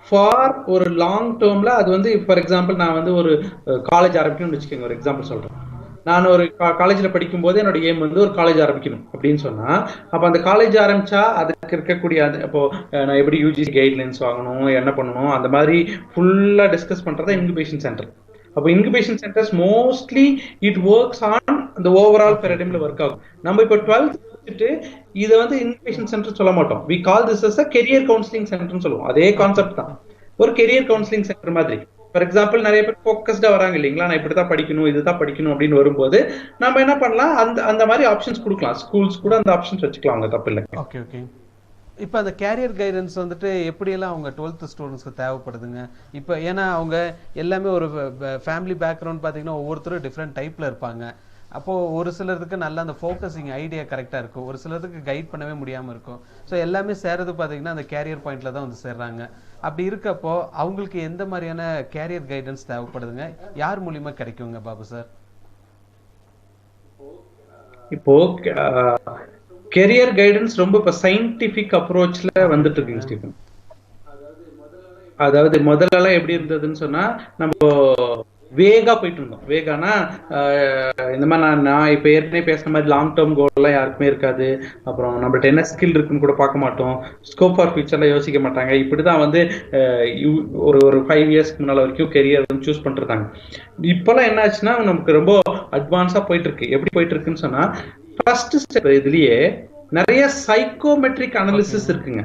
for ஒரு லாங் டேர்ம்ல. அது வந்து ஃபார் எக்ஸாம்பிள் நான் வந்து ஒரு காலேஜ் ஆரம்பிக்கணும்னு வச்சுக்கோங்க, ஒரு எக்ஸாம்பிள் சொல்றேன். நான் ஒரு காலேஜ்ல படிக்கும் போது என்னோட எய்ம் வந்து ஒரு காலேஜ் ஆரம்பிக்கணும் அப்படின்னு சொன்னா, அப்ப அந்த காலேஜ் ஆரம்பிச்சா அதுக்கு இருக்கக்கூடிய இப்போ நான் எப்படி யூஜிசி கைட்லைன்ஸ் வாங்கணும், என்ன பண்ணணும், அந்த மாதிரி ஃபுல்லா டிஸ்கஸ் பண்றதா இன்குபேஷன் சென்டர். அப்போ incubation centres mostly it works on அந்த ஓவரால் பேரடைம்ல ஒர்க் ஆகும். நம்ம இப்போ 12th முடிச்சுட்டு இதை வந்து இன்குபேஷன் சென்டர் சொல்ல மாட்டோம். We call this as a career counselling சென்டர்னு சொல்லுவோம். அதே கான்செப்ட் தான், ஒரு கெரியர் கவுன்சிலிங் சென்டர் மாதிரி. ஃபார் எக்ஸாம்பிள் நிறைய பேர் ஃபோக்கஸ்டா வராங்க இல்லைங்களா, நான் இப்படிதான் படிக்கணும், இதுதான் படிக்கணும் அப்படின்னு வரும்போது நம்ம என்ன பண்ணலாம், அந்த மாதிரி ஆப்ஷன்ஸ் கொடுக்கலாம். ஸ்கூல்ஸ் கூட அந்த ஆப்ஷன்ஸ் வச்சுக்கலாம், அவங்க தப்பு இல்லை. Okay okay. இப்போ அந்த கேரியர் கைடன்ஸ் வந்துட்டு எப்படியெல்லாம் அவங்க 12th ஸ்டூடெண்ட்ஸ்க்கு தேவைப்படுதுங்க? இப்போ ஏன்னா அவங்க எல்லாமே ஒரு ஃபேமிலி பேக்ரவுண்ட் பார்த்தீங்கன்னா ஒவ்வொருத்தரும் டிஃப்ரெண்ட் டைப்பில் இருப்பாங்க. அப்போது ஒரு சிலருக்கு நல்ல அந்த ஃபோக்கஸிங் ஐடியா கரெக்டாக இருக்கும், ஒரு சிலருக்கு கைட் பண்ணவே முடியாமல் இருக்கும். ஸோ எல்லாமே சேர்றது பார்த்தீங்கன்னா அந்த கேரியர் பாயிண்டில் தான் வந்து சேர்றாங்க. அப்படி இருக்கப்போ அவங்களுக்கு எந்த மாதிரியான கேரியர் கைடன்ஸ் தேவைப்படுதுங்க, யார் மூலியமாக கிடைக்குங்க பாபு சார்? இப்போ கெரியர் கைடன்ஸ் ரொம்ப இப்போ சயின்டிஃபிக் அப்ரோச்ல வந்துட்டு இருக்குங்க ஸ்டீஃபன். அதாவது முதல்லலாம் எப்படி இருந்ததுன்னு சொன்னா, நம்ம வேகா போயிட்டு இருந்தோம். வேகானா இந்த மாதிரி நான் இப்போ ஏற்கனவே பேசுன மாதிரி லாங் டேர்ம் கோல்லாம் யாருக்குமே இருக்காது. அப்புறம் நம்மள்ட்ட என்ன ஸ்கில் இருக்குன்னு கூட பார்க்க மாட்டோம். ஸ்கோப் ஃபார் ஃபியூச்சர்லாம் யோசிக்க மாட்டாங்க. இப்படிதான் வந்து ஒரு 5 இயர்ஸ்க்கு முன்னால வரைக்கும் கெரியர் வந்து சூஸ் பண்ணிருந்தாங்க. இப்போல்லாம் என்ன ஆச்சுன்னா நமக்கு ரொம்ப அட்வான்ஸா போயிட்டு இருக்கு. எப்படி போயிட்டு இருக்குன்னு சொன்னா, ஃபர்ஸ்ட் ஸ்டெப் இதுலயே நிறைய சைக்கோமெட்ரிக் அனாலிசிஸ் இருக்குங்க.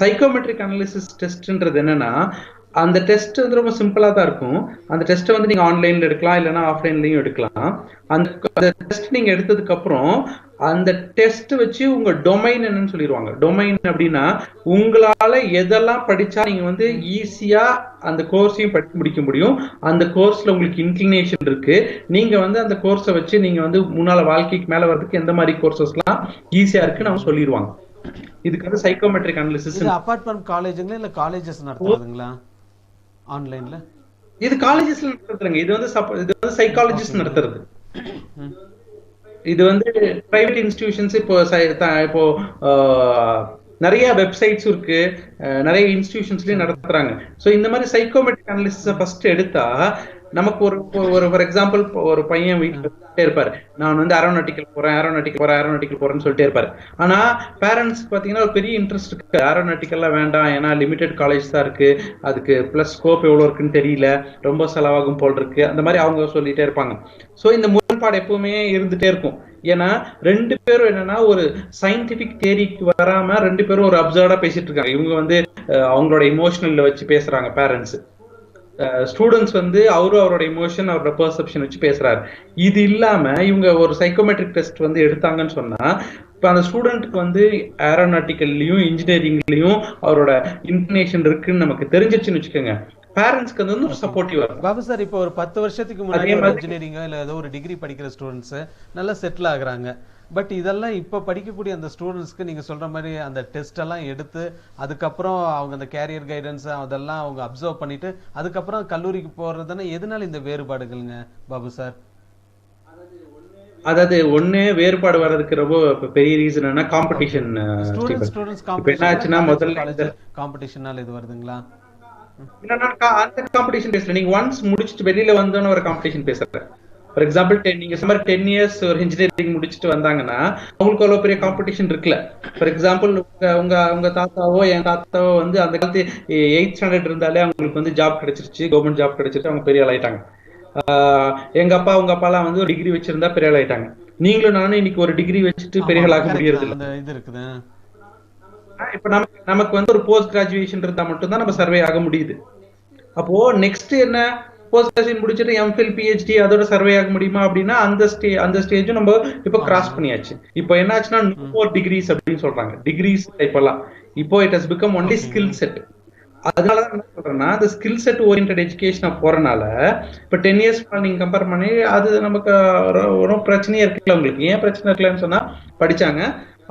சைக்கோமெட்ரிக் அனாலிசிஸ் டெஸ்ட்ன்றது என்னன்னா, அந்த டெஸ்ட் வந்து ரொம்ப சிம்பிளா தான் இருக்கும். அந்த டெஸ்ட்டை வந்து நீங்க ஆன்லைன்ல எடுக்கலாம், இல்லைன்னா ஆஃப்லைன்லயும் எடுக்கலாம். அந்த டெஸ்ட் நீங்க எடுத்ததுக்கு அப்புறம் அந்த டெஸ்ட் வச்சு உங்க டொமைன் என்னன்னு சொல்லிடுவாங்க. டொமைன் அப்படின்னா உங்களால எதெல்லாம் படிச்சா நீங்க வந்து ஈஸியா அந்த கோர்ஸையும் படித்து முடிக்க முடியும், அந்த கோர்ஸ்ல உங்களுக்கு இன்க்ளினேஷன் இருக்கு, நீங்க வந்து அந்த கோர்ஸை வச்சு நீங்க வந்து முன்னால வாழ்க்கைக்கு மேல வர்றதுக்கு எந்த மாதிரி கோர்சஸ்லாம் ஈஸியா இருக்குன்னு அவங்க சொல்லிடுவாங்க. இதுக்கு வந்து சைக்கோமெட்ரிக் அனாலிசிஸ். இது அபார்ட் ஃப்ரம் காலேஜ்ங்களா இல்ல காலேஜஸ் நடத்துறதுங்களா ஆன்லைன்ல? இது காலேஜஸ்ல நடத்துறதுங்க. இது வந்து சைக்காலஜிஸ்ட் நடத்துறது. இது வந்து பிரைவேட் இன்ஸ்டிடியூஷன்ஸ் இப்போ நிறைய வெப்சைட்ஸ் இருக்கு, நிறைய இன்ஸ்டிடியூஷன்ஸ்லயும் நடத்துறாங்க. ஸோ இந்த மாதிரி சைக்கோமெட்ரிக் அனாலிசிஸை ஃபர்ஸ்ட் எடுத்தா நமக்கு ஒரு ஃபார் எக்ஸாம்பிள் ஒரு பையன் வீட்டுல இருப்பாரு, நான் வந்து ஏரோநாட்டிக்கல் போறேன்னு சொல்லிட்டே இருப்பாரு. ஆனா பேரண்ட்ஸ்க்கு பாத்தீங்கன்னா ஒரு பெரிய இன்ட்ரெஸ்ட் இருக்கு, ஏரோநாட்டிக்கல்லாம் வேண்டாம், ஏன்னா லிமிடெட் காலேஜ் தான் இருக்கு, அதுக்கு பிளஸ் ஸ்கோப் எவ்வளவு இருக்குன்னு தெரியல, ரொம்ப செலவாகும் போல் இருக்கு, அந்த மாதிரி அவங்க சொல்லிட்டே இருப்பாங்க. ஸோ இந்த முரண்பாடு எப்பவுமே இருந்துட்டே இருக்கும். ஏன்னா 2 பேரும் என்னன்னா ஒரு சயின்டிபிக் தியரிக்கு வராம 2 பேரும் ஒரு அப்சர்வா பேசிட்டு இருக்காங்க. இவங்க வந்து அவங்களோட இமோஷனல்ல வச்சு பேசுறாங்க பேரண்ட்ஸ். ஸ்டூடெண்ட்ஸ் வந்து அவரோட எமோஷன் அவரோட பெர்செப்ஷன் வச்சு பேசுறாரு. இது இல்லாம இவங்க ஒரு சைக்கோமெட்ரிக் டெஸ்ட் வந்து எடுத்தாங்கன்னு சொன்னா இப்ப அந்த ஸ்டூடெண்ட்க்கு வந்து ஏரோநாட்டிக்கல்லையும் இன்ஜினியரிங்லயும் அவரோட இன்ஃபர்மேஷன் இருக்குன்னு நமக்கு தெரிஞ்சிச்சுன்னு வச்சுக்கோங்க, பேரண்ட்ஸ்க்கு வந்து ஒரு சப்போர்ட்டிவா இருக்கும். பாபு சார், இப்போ ஒரு 10 வருஷத்துக்கு முன்னாடி ஒரு இன்ஜினியரிங்கோ இல்லை ஏதோ ஒரு டிகிரி படிக்கிற ஸ்டூடெண்ட்ஸ் நல்லா செட்டில் ஆகுறாங்க. பட் இதெல்லாம் இப்போ படிக்கக்கூடிய அந்த ஸ்டூடெண்ட்ஸ்க்கு நீங்கள் சொல்கிற மாதிரி அந்த டெஸ்ட் எல்லாம் எடுத்து அதுக்கப்புறம் அவங்க அந்த கேரியர் கைடன்ஸ் அதெல்லாம் அவங்க அப்சர்வ் பண்ணிட்டு அதுக்கப்புறம் கல்லூரிக்கு போகிறதுன்னா எதனால இந்த வேறுபாடுகள்ங்க பாபு சார்? அதாவது ஒண்ணு வேறுபாடு வர்றதுக்கு ரொம்ப பெரிய ரீசன் என்ன, காம்படிஷன். ஸ்டூடெண்ட்ஸ் என்னாச்சுன்னா முதல்ல காம்படிஷனால இது வருதுங்களா? அந்த காம்படிஷன் பேசல, நீங்க ஒன்ஸ் முடிச்சுட்டு வெளியில வந்தோன்னு ஒரு காம்படிஷன் பேசுறேன். ஃபார் எக்ஸாம்பிள் நீங்க சுமார் 10 இயர்ஸ் ஒரு இன்ஜினியரிங் முடிச்சுட்டு வந்தாங்கன்னா அவங்களுக்கு அவ்வளவு பெரிய காம்படிஷன் இருக்குல்ல. ஃபார் எக்ஸாம்பிள் உங்க தாத்தாவோ என் தாத்தாவோ வந்து அந்த காலத்து 8th ஸ்டாண்டர்ட் இருந்தாலே அவங்களுக்கு வந்து ஜாப் கிடைச்சிருச்சு, கவர்மெண்ட் ஜாப் கிடைச்சிருச்சு, அவங்க பெரிய ஆள் ஆயிட்டாங்க. எங்க அப்பா உங்க அப்பாலாம் வந்து ஒரு டிகிரி வச்சிருந்தா பெரிய ஆள் ஆயிட்டாங்க. நீங்களும் நானும் இன்னைக்கு ஒரு டிகிரி வச்சுட்டு பெரிய ஆள் ஆக முடியறது இல்லை. இப்ப நமக்கு வந்து ஒரு போஸ்ட் கிராஜுவேஷன் இருந்தா மட்டும்தான் நம்ம சர்வே ஆக முடியுது. அப்போ நெக்ஸ்ட் என்ன, போஸ்ட் கிராஜுவேஷன் முடிச்சுட்டு எம்ஃபில் பிஹெச்டி அதோட சர்வே ஆக முடியுமா அப்படின்னா அந்த ஸ்டேஜும் நம்ம இப்போ கிராஸ் பண்ணியாச்சு. இப்போ என்னாச்சுன்னா நோ மோர் டிகிரிஸ் அப்படின்னு சொல்றாங்க. டிகிரிஸ் இப்பெல்லாம் இப்போ it has become only skill set. அதனாலதான் என்ன சொல்றேன்னா இந்த ஸ்கில் செட் ஓரியன்டட் எஜுகேஷனா போறனால இப்ப 10 இயர்ஸ் நீங்க கம்பேர் பண்ணி அது நமக்கு ஒரு பிரச்சனையே இருக்குல்ல. உங்களுக்கு ஏன் பிரச்சனை இருக்கலன்னு சொன்னா படிச்சாங்க,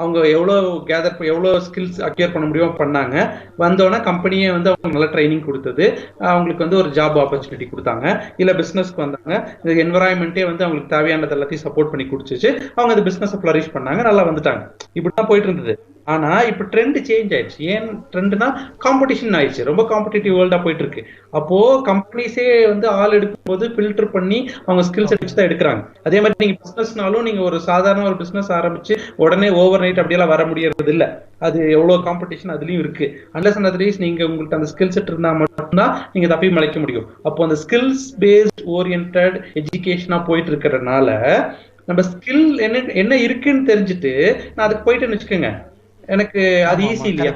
அவங்க எவ்வளவு ஸ்கில்ஸ் அக்யூர் பண்ண முடியுமோ பண்ணாங்க, வந்தோடனே கம்பெனியே வந்து அவங்க நல்ல ட்ரைனிங் கொடுத்தது, அவங்களுக்கு வந்து ஒரு ஜாப் ஆப்பர்ச்சுனிட்டி கொடுத்தாங்க, இல்ல பிசினஸ்க்கு வந்தாங்க, இந்த என்வரான்மெண்டே வந்து அவங்களுக்கு தேவையானது எல்லாத்தையும் சப்போர்ட் பண்ணி கொடுத்துச்சு, அவங்க அந்த பிசினஸ் ஃபிளரிஷ் பண்ணாங்க, நல்லா வந்துட்டாங்க. இப்படிதான் போயிட்டு இருந்தது. ஆனா இப்ப ட்ரெண்ட் சேஞ்ச் ஆயிடுச்சு. ஏன் ட்ரெண்ட்னா காம்படிஷன் ஆயிடுச்சு, ரொம்ப காம்படிட்டிவ் வேர்ல்டா போயிட்டு இருக்கு. அப்போ கம்பெனிஸே வந்து ஆள் எடுக்கும் போது ஃபில்டர் பண்ணி அவங்க ஸ்கில்ஸ் வச்சு தான் எடுக்கிறாங்க. அதே மாதிரி நீங்க பிசினஸ்னாலும் நீங்க ஒரு சாதாரண ஒரு பிசினஸ் ஆரம்பிச்சு உடனே ஓவர் நைட் அப்படியெல்லாம் வர முடியறது இல்ல. அது எவ்வளவு காம்படிஷன் அதுலயும் இருக்கு. அன்லெஸ் அண்ட் அதர்வைஸ் நீங்க உங்களுக்கு அந்த ஸ்கில் செட் இருந்தா மட்டும்தான் நீங்க தப்பி மலைக்க முடியும். அப்போ அந்த ஸ்கில்ஸ் பேஸ்ட் ஓரியன்டட் எஜுகேஷனா போயிட்டு இருக்கிறதுனால நம்ம ஸ்கில் என்ன இருக்குன்னு தெரிஞ்சுட்டு நான் அதுக்கு போயிட்டேன்னு வச்சுக்கோங்க, எனக்கு அது ஈஸி இல்லையா?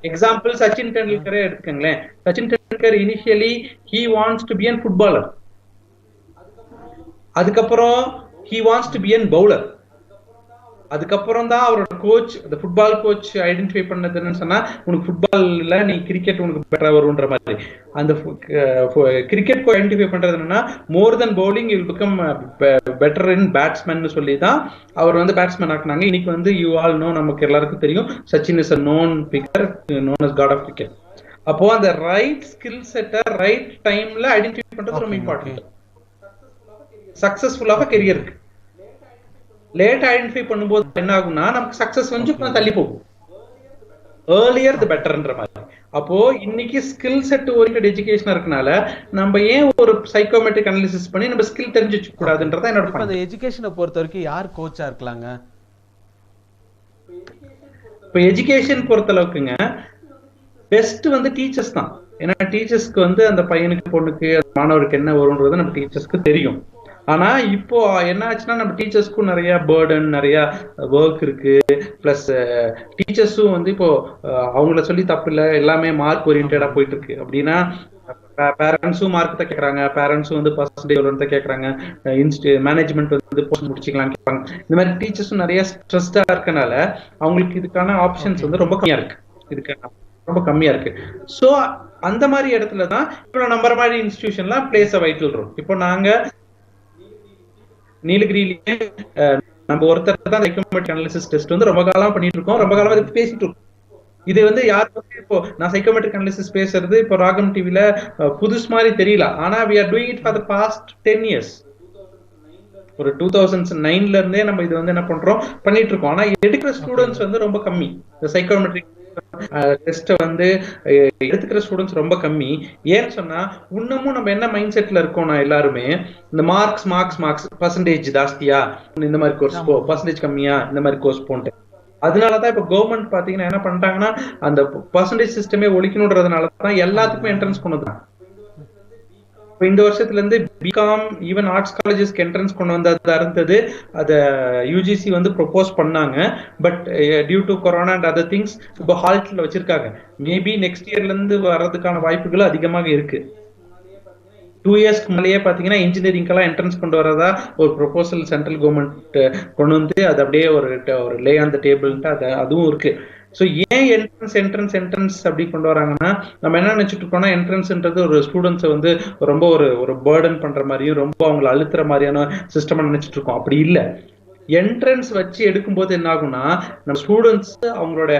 எக்ஸாம்பிள் சச்சின் டெண்டுல்கரே எடுத்துக்கங்களேன். Sachin Tendulkar initially he wants to be an footballer, அதுக்கப்புறம் he wants to be an bowler, அதுக்கப்புறம் தான் அவரோட கோச் அந்த ஃபுட்பால் கோச் ஐடென்டிஃபை பண்ணது என்னன்னு சொன்னா உனக்கு ஃபுட்பால்ல நீ கிரிக்கெட் உனக்கு பெட்டரா வரும்ன்ற மாதிரி. அந்த கிரிக்கெட் கோ ஐடென்டிஃபை பண்றது என்னன்னா more then bowling you will become better in batsman சொல்லி தான் அவர் வந்து பேட்ஸ்மேன் ஆக்குனாங்க. இன்னைக்கு வந்து யூ ஆல் நோ, நமக்கு எல்லாருக்கும் தெரியும், Sachin is a known figure, known as god of cricket. அப்போ அந்த ரைட் ஸ்கில் செட்டை ரைட் டைம்ல ஐடென்டிஃபை பண்றது ரொம்ப இம்பார்ட்டன்ட் சக்சஸ்ஃபுல்லாக கெரியருக்கு. லேட் ஐடென்டிஃபை பண்ணும்போது என்ன ஆகும்னா நமக்கு சக்சஸ் கொஞ்சம் தள்ளி போகும். ஏர்லியர் தி பெட்டர்ன்ற மாதிரி. அப்போ இன்னைக்கு ஸ்கில் செட் ஓரியன்டட் எஜுகேஷன் இருக்கனால நம்ம ஏன் ஒரு சைக்கோமெட்ரிக் அனாலிசிஸ் பண்ணி நம்ம ஸ்கில் தெரிஞ்சு வச்சுக்க கூடாதுன்றத என்னோட பாயிண்ட். அந்த எஜுகேஷனை பொறுத்த வரைக்கும் யார் கோச்சா இருக்கலாங்க? இப்போ எஜுகேஷன் பொறுத்த அளவுக்குங்க பெஸ்ட் வந்து டீச்சர்ஸ் தான். ஏன்னா டீச்சர்ஸ்க்கு வந்து அந்த பையனுக்கு பொண்ணுக்கு மாணவருக்கு என்ன வரும்ன்றது நம்ம டீச்சர்ஸ்க்கு தெரியும். ஆனா இப்போ என்ன ஆச்சுன்னா நம்ம டீச்சர்ஸ்க்கும் நிறைய பேர்டன், நிறைய ஒர்க் இருக்கு. பிளஸ் டீச்சர்ஸும் வந்து இப்போ அவங்கள சொல்லி தப்பு இல்லை, எல்லாமே மார்க் ஓரியன்டா போயிட்டு இருக்கு. அப்படின்னா பேரண்ட்ஸும் மார்க் தான் கேட்கறாங்க, பேரண்ட்ஸும் வந்து பர்சன்டேஜ் தான் கேட்கறாங்க, மேனேஜ்மெண்ட் வந்து போஸ்ட் முடிச்சுக்கலாம் கேட்பாங்க. இந்த மாதிரி டீச்சர்ஸும் நிறைய ஸ்ட்ரெஸ்டா இருக்கனால அவங்களுக்கு இதுக்கான ஆப்ஷன்ஸ் வந்து ரொம்ப கம்மியா இருக்கு. இதுக்கான ரொம்ப கம்மியா இருக்கு. ஸோ அந்த மாதிரி இடத்துல தான் இப்போ நம்பர் மாதிரி இன்ஸ்டிடியூஷன்லாம் பிளேஸ் அ வைட்டல் ரோல். இப்போ நாங்க நீலகிரியிலேயே நம்ம ஒருத்தர் தான் சைக்கோமெட்ரிக் அனாலிசிஸ் டெஸ்ட் வந்து ரொம்ப காலமா பண்ணிட்டு இருக்கோம், ரொம்ப காலமா இதை பேசிட்டு இருக்கோம். இது வந்து யாருக்கும் இப்போ நான் சைக்கோமெட்ரிக் அனாலிசிஸ் பேசுறது இப்போ ராகம் டிவில புதுசு மாதிரி தெரியல. ஆனா we are doing it for the past 10 years. ஒரு 2009ல இருந்தே நம்ம இது வந்து என்ன பண்றோம் பண்ணிட்டு இருக்கோம். ஆனா எடுக்கிற ஸ்டூடெண்ட்ஸ் வந்து ரொம்ப கம்மி. இந்த சைக்கோமெட்ரிக் டெஸ்ட் வந்து எடுத்துக்கிற ஸ்டூடெண்ட்ஸ் ரொம்ப கம்மி. ஏன்னு சொன்னா இன்னமும் நம்ம என்ன மைண்ட் செட்ல இருக்கோம்னா எல்லாருமே இந்த மார்க்ஸ் பர்சன்டேஜ் ஜாஸ்தியா இந்த மாதிரி கோர்ஸ் போ, பர்சன்டேஜ் கம்மியா இந்த மாதிரி கோர்ஸ் போன்ட்டு. அதனாலதான் இப்ப கவர்மெண்ட் பாத்தீங்கன்னா என்ன பண்ணிட்டாங்கன்னா அந்த பர்சன்டேஜ் சிஸ்டமே ஒழிக்கணும்ன்றதுனாலதான் எல்லாத்துக்குமே என்ட்ரன்ஸ் கொண்டுதான். இந்த வருஷத்துல இருந்து பிகாம் ஈவன் ஆர்ட்ஸ் காலேஜஸ்க்கு என்ட்ரன்ஸ் கொண்டு வந்ததா இருந்தது. அதை யூஜிசி வந்து ப்ரொபோஸ் பண்ணாங்க. But due to corona and other things இப்போ ஹால்ட்ல வச்சிருக்காங்க. மேபி நெக்ஸ்ட் இயர்ல இருந்து வர்றதுக்கான வாய்ப்புகள் அதிகமாக இருக்கு. 2 இயர்ஸ்க்கு முன்னாலேயே பாத்தீங்கன்னா இன்ஜினியரிங்க்கெல்லாம் என்ட்ரன்ஸ் கொண்டு வரதா ஒரு ப்ரொபோசல் சென்ட்ரல் கவர்மெண்ட் கொண்டு வந்து அது அப்படியே ஒரு லே ஆன் த டேபிள்ட்டு அதுவும் இருக்கு. ஸோ ஏன் என்ட்ரன்ஸ் அப்படி கொண்டு வராங்கன்னா, நம்ம என்ன நினைச்சிட்டு இருக்கோம்னா என்ட்ரன்ஸ்ன்றது ஒரு ஸ்டூடெண்ட்ஸை வந்து ரொம்ப ஒரு பேர்டன் பண்ற மாதிரியும் ரொம்ப அவங்களை அழுத்துற மாதிரியான சிஸ்டம் நினைச்சிட்டு இருக்கோம். அப்படி இல்லை. என்ட்ரன்ஸ் வச்சு எடுக்கும்போது என்ன ஆகும்னா, நம்ம ஸ்டூடெண்ட்ஸ் அவங்களோட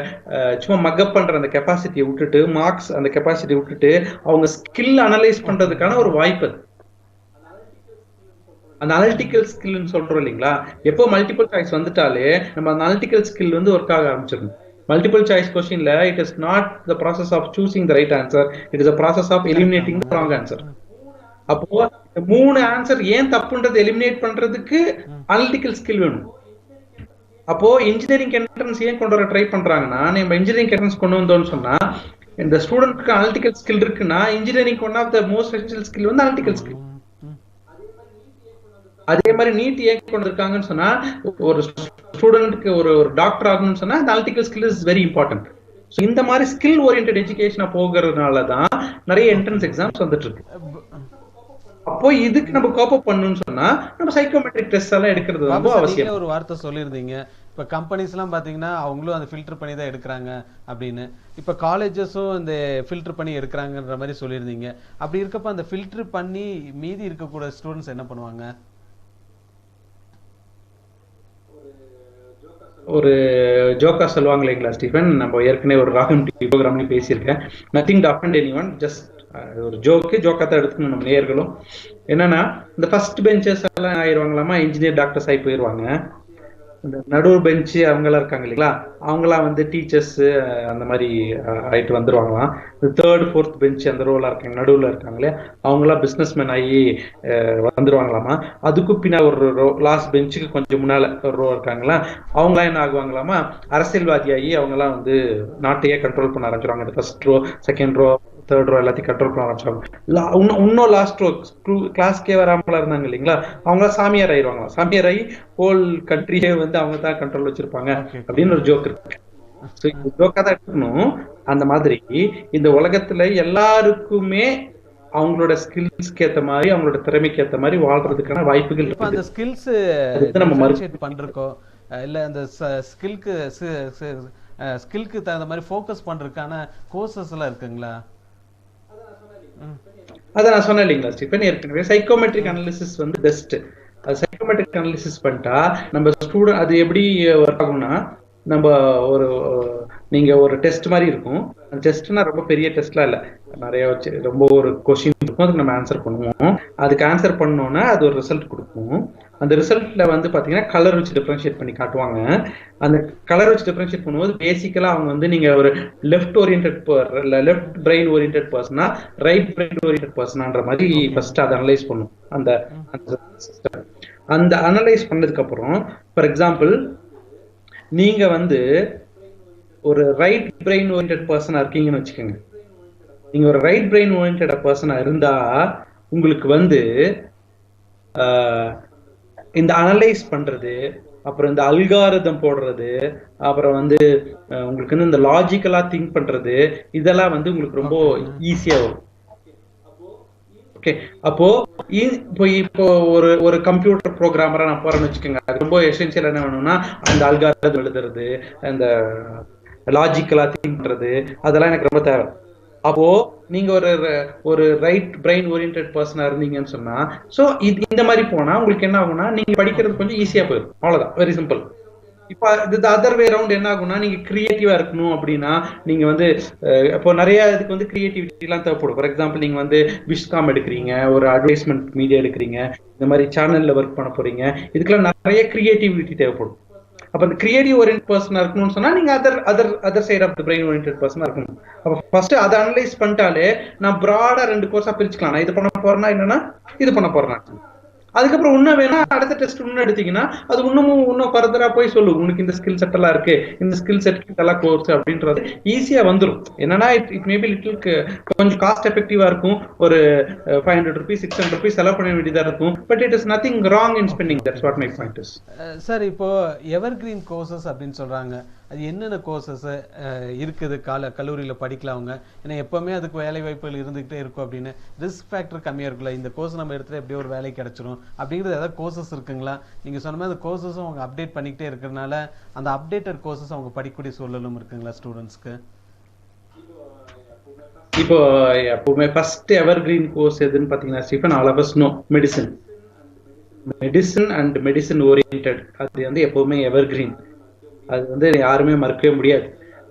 சும்மா மக்கப் பண்ற அந்த கெப்பாசிட்டியை விட்டுட்டு, மார்க்ஸ் அந்த கெப்பாசிட்டியை விட்டுட்டு அவங்க ஸ்கில் அனலைஸ் பண்றதுக்கான ஒரு வாய்ப்பு. அந்த அனலிட்டிக்கல் ஸ்கில்னு சொல்றோம் இல்லைங்களா, எப்போ மல்டிபிள் சாய்ஸ் வந்துட்டாலே நம்ம அந்த அனலிட்டிக்கல் ஸ்கில் வந்து ஒர்க் ஆக ஆரம்பிச்சிடணும். மல்டிபிள் சாய்ஸ் கொஸ்டின்ல it is not the process of choosing the right answer, it is the process of eliminating the wrong answer. அப்போ 3 ஆன்சர் ஏன் தப்புன்றது எலிமினேட் பண்றதுக்கு அனலிட்டிக்கல் ஸ்கில் வேணும். அப்போ இன்ஜினியரிங் என்ட்ரன்ஸ் ஏன் கொண்டு வர ட்ரை பண்றாங்கன்னா, நம்ம இன்ஜினியரிங் என்ட்ரன்ஸ் கொண்டு வந்தோம்னு சொன்னா இந்த ஸ்டூடெண்ட்க்கு அனலிட்டிக்கல் ஸ்கில் இருக்குன்னா engineering one of the most essential skill வந்து அனலிட்டிக்கல் ஸ்கில். அதே மாதிரி நீட் ஏன் கொண்டு இருக்காங்கன்னு சொன்னா, ஒரு ஸ்டூடெண்ட்க்கு ஒரு டாக்டர் ஆகணும்னு சொன்னா அந்த analytical skill is very important. இந்த மாதிரி ஸ்கில் ஓரியன்டட் எஜுகேஷனா போகிறதுனால தான் நிறைய என்ட்ரன்ஸ் எக்ஸாம்ஸ் வந்துட்டு இருக்கு. அப்போ இதுக்கு நம்ம கோப் அப் பண்ணணும்னு சொன்னா நம்ம சைக்கோமெட்ரிக் டெஸ்ட் எல்லாம் எடுக்கிறது ரொம்ப அவசியம். ஒரு வார்த்தை சொல்லியிருந்தீங்க, இப்போ கம்பெனிஸ் எல்லாம் பாத்தீங்கன்னா அவங்களும் அந்த ஃபில்டர் பண்ணி தான் எடுக்கிறாங்க அப்படின்னு. இப்போ காலேஜஸும் இந்த ஃபில்டர் பண்ணி எடுக்கிறாங்கன்ற மாதிரி சொல்லியிருந்தீங்க. அப்படி இருக்கப்ப அந்த ஃபில்டர் பண்ணி மீதி இருக்கக்கூடிய ஸ்டூடெண்ட்ஸ் என்ன பண்ணுவாங்க? ஒரு ஜோக்கா சொல்லுவாங்க இல்லைங்களா ஸ்டீஃபன், நம்ம ஏற்கனவே ஒரு ராகம் டிவி ப்ரோக்ராம்லயும் பேசியிருக்கேன். Nothing to offend anyone, just ஒரு ஜோக்கா தான் எடுத்துக்கணும் நம்ம நேயர்களும். என்னன்னா, இந்த ஃபர்ஸ்ட் பெஞ்சஸ் எல்லாம் ஆயிடுவாங்களாமா, இன்ஜினியர் டாக்டர்ஸ் ஆகி போயிடுவாங்க. இந்த நடுவு பெஞ்சு அவங்களாம் இருக்காங்க இல்லைங்களா, அவங்களாம் வந்து டீச்சர்ஸ் அந்த மாதிரி ஆயிட்டு வந்துருவாங்களாம். இந்த 3rd 4th பெஞ்ச் அந்த ரோலா இருக்காங்க, நடுவில் இருக்காங்களே, அவங்களாம் பிஸ்னஸ் மேன் ஆகி வந்துருவாங்களாமா. அதுக்கு பின்னா ஒரு ரோ, லாஸ்ட் பெஞ்சுக்கு கொஞ்சம் முன்னால ஒரு ரோ இருக்காங்களா, அவங்களாம் என்ன ஆகுவாங்களாமா, அரசியல்வாதி ஆகி அவங்களாம் வந்து நாட்டையே கண்ட்ரோல் பண்ண ஆரம்பிச்சிருவாங்க. இந்த first row, second row, 3rd row எல்லாத்தையும் கண்ட்ரோல் பண்ண ஆரம்பிச்சாங்க. இன்னும் லாஸ்ட் ரோ கிளாஸ்க்கே வராமலா இருந்தாங்க இல்லைங்களா, அவங்க சாமியார் ஆயிடுவாங்களா. சாமியார் ஆகி ஹோல் கண்ட்ரியே வந்து அவங்க தான் கண்ட்ரோல் வச்சிருப்பாங்க அப்படின்னு ஒரு ஜோக் இருக்கு. ஜோக்கா தான் எடுக்கணும். அந்த மாதிரி இந்த உலகத்துல எல்லாருக்குமே அவங்களோட ஸ்கில்ஸ்க்கு ஏத்த மாதிரி அவங்களோட திறமைக்கு ஏத்த மாதிரி வாழ்றதுக்கான வாய்ப்புகள் இருக்கு. அந்த ஸ்கில்ஸ் நம்ம மறுபடியும் பண்றோம் இல்ல, அந்த ஸ்கில்க்கு தகுந்த மாதிரி ஃபோக்கஸ் பண்றதுக்கான கோர்சஸ் எல்லாம் இருக்குங்களா? அதான் நான் சொன்னேன் இல்லைங்களா ஸ்டீஃபன், ஏற்கனவே சைக்கோமெட்ரிக் அனாலிசிஸ் வந்து பெஸ்ட். அது சைக்கோமெட்ரிக் அனாலிசிஸ் பண்ணிட்டா நம்ம ஸ்டூடெண்ட் அது எப்படி ஒர்க் ஆகும்னா, நம்ம நீங்க ஒரு டெஸ்ட் மாதிரி இருக்கும். அந்த டெஸ்ட்னா ரொம்ப பெரிய டெஸ்ட்லாம் இல்லை, நிறைய வச்சு ரொம்ப ஒரு கொஸ்டின் இருக்கும், அதுக்கு நம்ம ஆன்சர் பண்ணுவோம். அதுக்கு ஆன்சர் பண்ணோன்னா அது ஒரு ரிசல்ட் கொடுக்கும். அந்த ரிசல்ட்ல வந்து பாத்தீங்கன்னா கலர் வச்சு டிஃபரன்ஷியேட் பண்ணி காட்டுவாங்க. அந்த கலர் வச்சு டிஃபரன்ஷியேட் பண்ணும்போது பேசிக்கலா அவங்க வந்து நீங்க ஒரு லெஃப்ட் பிரெயின் ஓரியன்டட் பர்சனா ரைட் பிரெயின் ஓரியன்டட் பர்சனான்ற மாதிரி ஃபர்ஸ்ட் அதை அனலைஸ் பண்ணும். அந்த அனலைஸ் பண்ணதுக்கு அப்புறம், ஃபார் எக்ஸாம்பிள், நீங்க வந்து ஒரு ரைட் பிரெயின் ஓரியன்டட் பர்சனா இருக்கீங்கன்னு வச்சுக்கோங்க. நீங்க ஒரு ரைட் பிரெயின் ஓரியன்டட் பர்சனா இருந்தா உங்களுக்கு வந்து இந்த அனலைஸ் பண்றது, அப்புறம் இந்த அல்காரிதம் போடுறது, அப்புறம் வந்து உங்களுக்கு வந்து இந்த லாஜிக்கலா திங்க் பண்றது, இதெல்லாம் வந்து உங்களுக்கு ரொம்ப ஈஸியா வரும். ஓகே, அப்போ இப்போ ஒரு கம்ப்யூட்டர் ப்ரோக்ராமரா நான் போறேன்னு வச்சுக்கோங்க. அது ரொம்ப எசென்சியல் என்ன வேணும்னா அந்த அல்காரிதம் எழுதுறது, அந்த லாஜிக்கலா திங்க் பண்றது, அதெல்லாம் எனக்கு ரொம்ப தேவை. அப்போ நீங்க ஒரு ரைட் பிரெயின் ஓரியன்டட் பர்சனா இருந்தீங்கன்னு சொன்னா, சோ இந்த மாதிரி போனா உங்களுக்கு என்ன ஆகும்னா நீங்க படிக்கிறது கொஞ்சம் ஈஸியா போயிடும். அவ்வளவுதான், வெரி சிம்பிள். இப்போ இது அதர் வே ரவுண்ட் என்ன ஆகும்னா, நீங்க கிரியேட்டிவா இருக்கணும் அப்படின்னா நீங்க வந்து இப்போ நிறைய இதுக்கு வந்து கிரியேட்டிவிட்டி எல்லாம் தேவைப்படும். ஃபார் எக்ஸாம்பிள், நீங்க வந்து விஸ்காம் எடுக்கிறீங்க, ஒரு அட்வர்டைஸ்மெண்ட் மீடியா எடுக்கிறீங்க, இந்த மாதிரி சேனல்ல ஒர்க் பண்ண போறீங்க, இதுக்கெல்லாம் நிறைய கிரியேட்டிவிட்டி தேவைப்படும். அப்ப அந்த கிரியேட்டிவ் ஓரியன்ட் பர்சனா இருக்கணும்னு சொன்னா நீங்க other side of the brain oriented பர்சனா இருக்கணும். அப்ப ஃபர்ஸ்ட் அதை அனலைஸ் பண்ணிட்டாலே நான் பிராடா 2 கோர்ஸா பிரிச்சுக்கலாம். நான் இது பண்ண போறேன்னா என்னன்னா இது பண்ண போறேன். அதுக்கப்புறம் இன்னும் வேணா அடுத்த டெஸ்ட் இன்னும் எடுத்தீங்கன்னா அது இன்னும் ஃபர்தரா போய் சொல்லும் உனக்கு இந்த ஸ்கில் செட் எல்லாம் இருக்கு, இந்த ஸ்கில் செட் எல்லாம் கோர்ஸ் அப்படின்றது ஈஸியா வந்துடும். என்னன்னா இட் மேபி லிட்டில் கொஞ்சம் காஸ்ட் எஃபெக்டிவா இருக்கும். ஒரு 500 rupees 600 rupees செலவு பண்ண வேண்டியதா இருக்கும். But it is nothing wrong in spending. That's what my point is. Sir இப்போ எவர்கிரீன் கோர்சஸ் அப்படின்னு சொல்றாங்க, அது என்னென்ன கோர்சஸ் இருக்குது கல்லூரியில் படிக்கலாம் அவங்க? ஏன்னா எப்பவுமே அதுக்கு வேலை வாய்ப்புகள் இருந்துகிட்டே இருக்கும் அப்படின்னு, ரிஸ்க் ஃபேக்டர் கம்மியாக இருக்குல்ல, இந்த கோர்ஸ் நம்ம எடுத்துகிட்டு எப்படியோ ஒரு வேலை கிடைச்சிரும் அப்படிங்கிறது ஏதாவது கோர்சஸ் இருக்குங்களா? நீங்கள் சொன்ன மாதிரி அந்த கோர்சஸும் அவங்க அப்டேட் பண்ணிக்கிட்டே இருக்கிறதுனால அந்த அப்டேட்டட் கோர்சஸ் அவங்க படிக்கக்கூடிய சூழலும் இருக்குங்களா ஸ்டூடெண்ட்ஸ்க்கு? இப்போ எப்பவுமே ஃபர்ஸ்ட் எவர்கிரீன் கோர்ஸ் எதுன்னு பார்த்தீங்கன்னா ஸ்டீஃபன், all of us know medicine and medicine oriented. அது வந்து எப்பவுமே எவர்கிரீன். அது வந்து யாருமே மறுக்கவே முடியாது.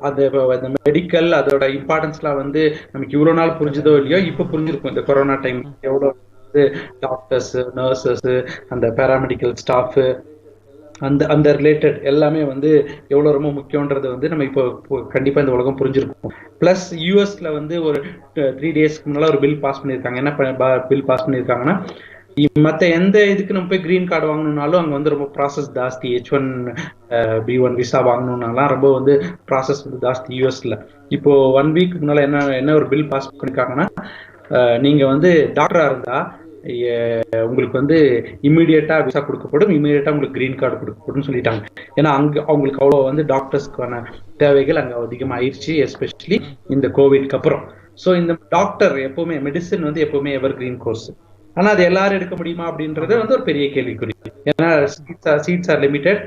அந்த மெடிக்கல் அதோட இம்பார்ட்டன்ஸ்லாம் வந்து நமக்கு இவ்வளோ நாள் புரிஞ்சதோ இல்லையோ இப்போ புரிஞ்சிருக்கும். இந்த கொரோனா டைம் எவ்வளோ டாக்டர்ஸ், நர்சஸ், அந்த பேராமெடிக்கல் ஸ்டாஃப், அந்த ரிலேட்டட் எல்லாமே வந்து எவ்வளோ ரொம்ப முக்கியன்றது வந்து நம்ம இப்போ கண்டிப்பாக இந்த உலகம் புரிஞ்சிருக்கும். ப்ளஸ் யூஎஸ்ல வந்து ஒரு 3 daysக்கு முன்னால ஒரு பில் பாஸ் பண்ணியிருக்காங்க. என்ன பில் பாஸ் பண்ணியிருக்காங்கன்னா, மற்ற எந்த இதுக்கு நம்ம போய் கிரீன் கார்டு வாங்கணும்னாலும் அங்கே வந்து ரொம்ப ப்ராசஸ் ஜாஸ்தி. H1B1 விசா வாங்கணும்னாலாம் ரொம்ப வந்து ப்ராசஸ் வந்து ஜாஸ்தி யூஎஸ்ல. இப்போ 1 week முன்னால என்ன ஒரு பில் பாஸ் பண்ணிருக்காங்கன்னா, நீங்க வந்து டாக்டரா இருந்தா உங்களுக்கு வந்து இம்மிடியேட்டா விசா கொடுக்கப்படும், இம்மிடியேட்டா உங்களுக்கு கிரீன் கார்டு கொடுக்கப்படும் சொல்லிட்டாங்க. ஏன்னா அவங்களுக்கு அவ்வளோ வந்து டாக்டர்ஸ்க்கான தேவைகள் அங்கே அதிகமாகிடுச்சு, எஸ்பெஷலி இந்த கோவிட்க்கு அப்புறம். ஸோ இந்த டாக்டர் எப்பவுமே மெடிசன் வந்து எப்பவுமே எவர் கிரீன் கோர்ஸ். ஆனா அது எல்லாரும் எடுக்க முடியுமா அப்படின்றது வந்து ஒரு பெரிய கேள்விக்குறி. ஏன்னா சீட்ஸ் ஆர் லிமிடெட்.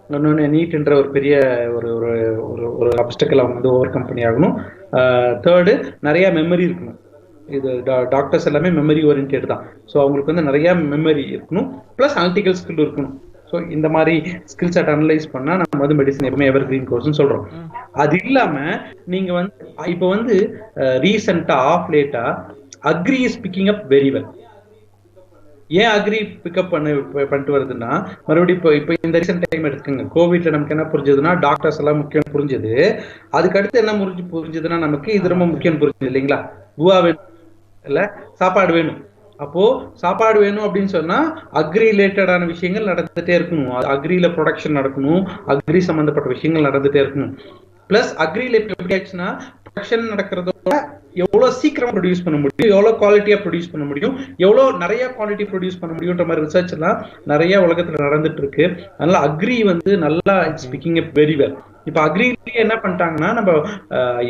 இன்னொன்று நீட்ன்ற ஒரு பெரிய ஒரு அப்டக்கல் அவங்க வந்து ஓவர் கம் பண்ணி ஆகணும். தேர்டு, நிறைய மெமரி இருக்கணும். இது டாக்டர்ஸ் எல்லாமே மெமரி ஓரியன்டட் தான். ஸோ அவங்களுக்கு வந்து நிறைய மெமரி இருக்கணும், ப்ளஸ் அனலிட்டிக்கல் ஸ்கில் இருக்கணும். ஸோ இந்த மாதிரி ஸ்கில் செட் அனலைஸ் பண்ணா நம்ம வந்து மெடிசன் எப்பவுமே எவர் கிரீன் கோர்ஸ்னு சொல்றோம். அது இல்லாம நீங்க வந்து இப்போ வந்து ரீசெண்டா லேட்டா agri is picking up very well. ஏன் அக்ரி பிக்கப் பண்ணிட்டு வருதுன்னா, மறுபடியும் இப்போ இந்த ரீசெண்ட் டைம் எடுத்துக்கோங்க. கோவிட்ல நமக்கு என்ன புரிஞ்சதுன்னா டாக்டர்ஸ் எல்லாம் முக்கியம் புரிஞ்சது. அதுக்கு அடுத்து என்ன புரிஞ்சதுன்னா நமக்கு இது ரொம்ப முக்கியம் புரிஞ்சது இல்லைங்களா? குவா வேணும் இல்ல, சாப்பாடு வேணும். அப்போ சாப்பாடு வேணும் அப்படின்னு சொன்னா அக்ரி ரிலேட்டடான விஷயங்கள் நடந்துட்டே இருக்கணும். அக்ரியில ப்ரொடக்ஷன் நடக்கணும், அக்ரி சம்பந்தப்பட்ட விஷயங்கள் நடந்துட்டே இருக்கணும். பிளஸ் அக்ரியில எப்படி ஆச்சுன்னா, ப்ரொடக்ஷன் நடக்கிறதோட எவ்வளவு சீக்கிரம் ப்ரொடியூஸ் பண்ண முடியும், எவ்வளவு குவாலிட்டியா ப்ரொடியூஸ் பண்ண முடியும், எவ்வளவு நிறைய குவாலிட்டி ப்ரொடியூஸ் பண்ண முடியும்ன்ற மாதிரி ரிசர்ச் எல்லாம் நிறைய உலகத்துல நடந்துட்டு இருக்கு. அதனால அக்ரி வந்து நல்லா ஸ்பீக்கிங் அப் வெரி வெல். இப்ப அக்ரிலேயே என்ன பண்ணிட்டாங்கன்னா, நம்ம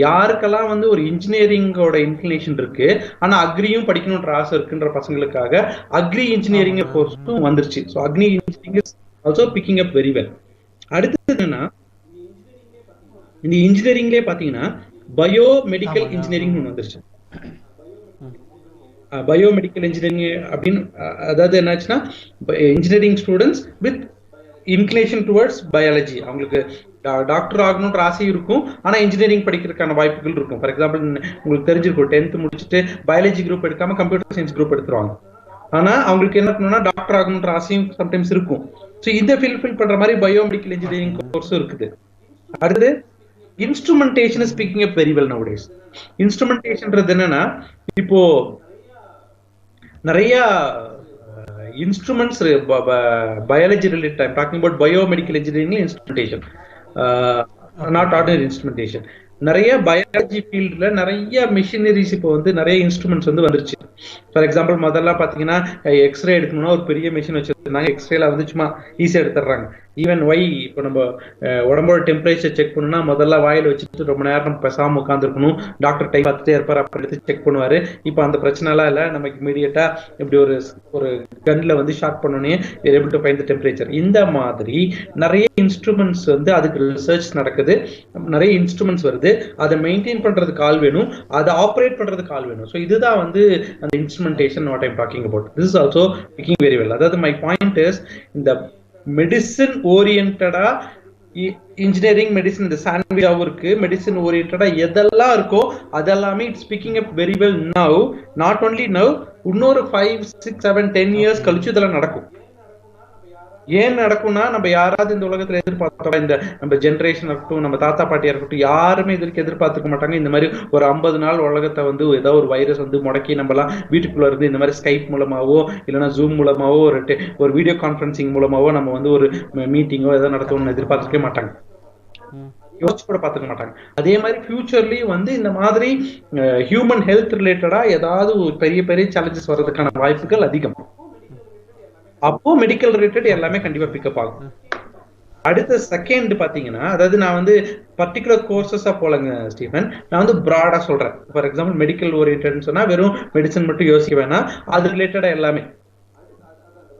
யாருக்கெல்லாம் வந்து ஒரு இன்ஜினியரிங்கோட இன்க்ளினேஷன் இருக்கு, ஆனா அக்ரியும் படிக்கணும்ன்ற ஆசை இருக்குன்ற பசங்களுக்காக அக்ரி இன்ஜினியரிங் கோர்ஸும் வந்துருச்சு. So agri engineering is also picking up very well. அடுத்தது என்னன்னா, இந்த இன்ஜினியரிங்லேயே பாத்தீங்கன்னா பயோ மெடிக்கல் இன்ஜினியரிங் ஒன்று வந்துருச்சு. பயோமெடிக்கல் இன்ஜினியரிங் அப்படின்னு அதாவது என்னாச்சுன்னா, engineering students with inclination towards biology. அவங்களுக்கு டாக்டர் ஆகணுன்ற ஆசை இருக்கும், ஆனா இன்ஜினியரிங் படிக்கிறதுக்கான வாய்ப்புகள் இருக்கும். ஃபார் எக்ஸாம்பிள் உங்களுக்கு தெரிஞ்சிருக்கும், 10th முடிச்சுட்டு பயாலஜி குரூப் எடுக்காம கம்ப்யூட்டர் சயின்ஸ் குரூப் எடுத்துருவாங்க. ஆனா அவங்களுக்கு என்ன பண்ணணும்னா டாக்டர் ஆகணுன்ற ஆசையும் சம்டைம்ஸ் இருக்கும். ஸோ இதை ஃபில் பண்ற மாதிரி பயோமெடிக்கல் இன்ஜினியரிங் கோர்ஸும் இருக்குது. அடுத்தது instrumentation is picking up very well nowadays. instrumentation என்னன்னா, இப்போ நிறைய instruments biology related, I'm talking about biomedical engineering instrumentation, not ordinary instrumentation. நிறைய பயாலஜி ஃபீல்ட்ல நிறைய மிஷினரிஸ் இப்போ வந்து நிறைய இன்ஸ்ட்ருமெண்ட்ஸ் வந்து வந்துருச்சு. ஃபார் எக்ஸாம்பிள் முதல்ல பாத்தீங்கன்னா எக்ஸ்ரே எடுக்கணும்னா ஒரு பெரிய மிஷின் வச்சிருந்தாங்க. எக்ஸ்ரேல வந்து சும்மா ஈஸியா எடுத்துடுறாங்க. ஈவன் இப்போ நம்ம உடம்போட டெம்பரேச்சர் செக் பண்ணணும்னா முதல்ல வாயில வச்சுட்டு ரொம்ப நேரம் நம்ம பேசாம உட்காந்துருக்கணும். டாக்டர் டைம் பார்த்துட்டே இருப்பார், அப்ப எடுத்து செக் பண்ணுவாரு. இப்போ அந்த பிரச்சனை எல்லாம் இல்லை. நமக்கு இமீடியட்டா இப்படி ஒரு கன்ல வந்து ஷார்ட் பண்ணோன்னே able to find the temperature. இந்த மாதிரி நிறைய இன்ஸ்ட்ருமெண்ட்ஸ் வந்து அதுக்கு ரிசர்ச் நடக்குது, நிறைய இன்ஸ்ட்ருமெண்ட்ஸ் வருது. அதை மெயின்டைன் பண்றதுக்கு ஆள் வேணும், அதை ஆப்ரேட் பண்றதுக்கு ஆள் வேணும். ஸோ இதுதான் வந்து அந்த instrumentation what I'm talking about. This is also picking very well. அதாவது மை பாயிண்ட் இஸ், இந்த மெடிசின் ஓரியன்டா இன்ஜினியரிங் மெடிசின் இந்த சாண்ட்விச்சாவும் இருக்கு. மெடிசின் ஓரியன்டா எதெல்லாம் இருக்கோ அதெல்லாமே it's picking up very well now. Not only now, இன்னொரு 5, 6, 7, 10 இயர்ஸ் கழிச்சு இதெல்லாம் நடக்கும். ஏன் நடக்கும்னா நம்ம யாராவது இந்த உலகத்துல எதிர்பார்த்தோம், இந்த நம்ம ஜென்ரேஷன் இருக்கட்டும், நம்ம தாத்தா பாட்டியா இருக்கட்டும், யாருமே இதற்கு எதிர்பார்த்துக்க மாட்டாங்க. இந்த மாதிரி ஒரு 50 நாள் உலகத்தை வந்து ஏதாவது ஒரு வைரஸ் வந்து முடக்கி நம்ம எல்லாம் வீட்டுக்குள்ள இருந்து இந்த மாதிரி ஸ்கைப் மூலமாவோ இல்லைன்னா ஜூம் மூலமாவோ ஒரு வீடியோ கான்பரன்சிங் மூலமாவோ நம்ம வந்து ஒரு மீட்டிங்கோ ஏதாவது நடத்தணும்னு எதிர்பார்த்துக்கவே மாட்டாங்க, யோசிச்சு கூட பார்த்துக்க மாட்டாங்க. அதே மாதிரி ஃபியூச்சர்லயும் வந்து இந்த மாதிரி ஹியூமன் ஹெல்த் ரிலேட்டடா ஏதாவது பெரிய பெரிய சேலஞ்சஸ் வர்றதுக்கான வாய்ப்புகள் அதிகம். அப்போ மெடிக்கல் ரிலேட்டட் எல்லாமே கண்டிப்பா பிக்கப் ஆகும். அடுத்த செகண்ட் பாத்தீங்கன்னா, அதாவது நான் வந்து பர்டிகுலர் கோர்சஸா போலங்க ஸ்டீஃபன், நான் வந்து பிராடா சொல்றேன். ஃபார் எக்ஸாம்பிள் மெடிக்கல் ஓரியன்டட்னு சொன்னா வெறும் மெடிசன் மட்டும் யோசிக்க வேணாம், அது ரிலேட்டடா எல்லாமே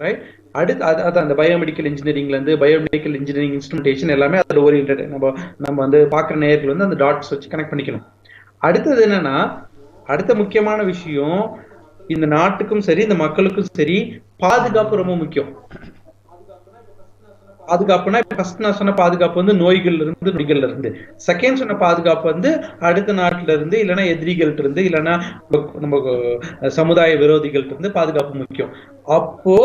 ரைட். அடுத்து அது அந்த பயோமெடிக்கல் இன்ஜினியரிங்ல இருந்து பயோமெடிக்கல் இன்ஜினியரிங் இன்ஸ்ட்ருமெண்டேஷன் எல்லாமே அதுல ஓரியன்டட். நம்ம வந்து பாக்குற நேயர்கள் வந்து அந்த டாட்ஸ் வச்சு கனெக்ட் பண்ணிக்கணும். அடுத்தது என்னன்னா, அடுத்த முக்கியமான விஷயம், இந்த நாட்டுக்கும் சரி இந்த மக்களுக்கும் சரி பாதுகாப்பு ரொம்ப முக்கியம். பாதுகாப்புனா ஃபர்ஸ்ட் நான் சொன்ன பாதுகாப்பு வந்து நோய்கள்ல இருந்து, செகண்ட் சொன்ன பாதுகாப்பு வந்து அடுத்த நாட்டுல இருந்து இல்லைன்னா எதிரிகள்ட்ட இருந்து இல்லைன்னா நம்ம சமுதாய விரோதிகள்ட்ட இருந்து பாதுகாப்பு முக்கியம். அப்போ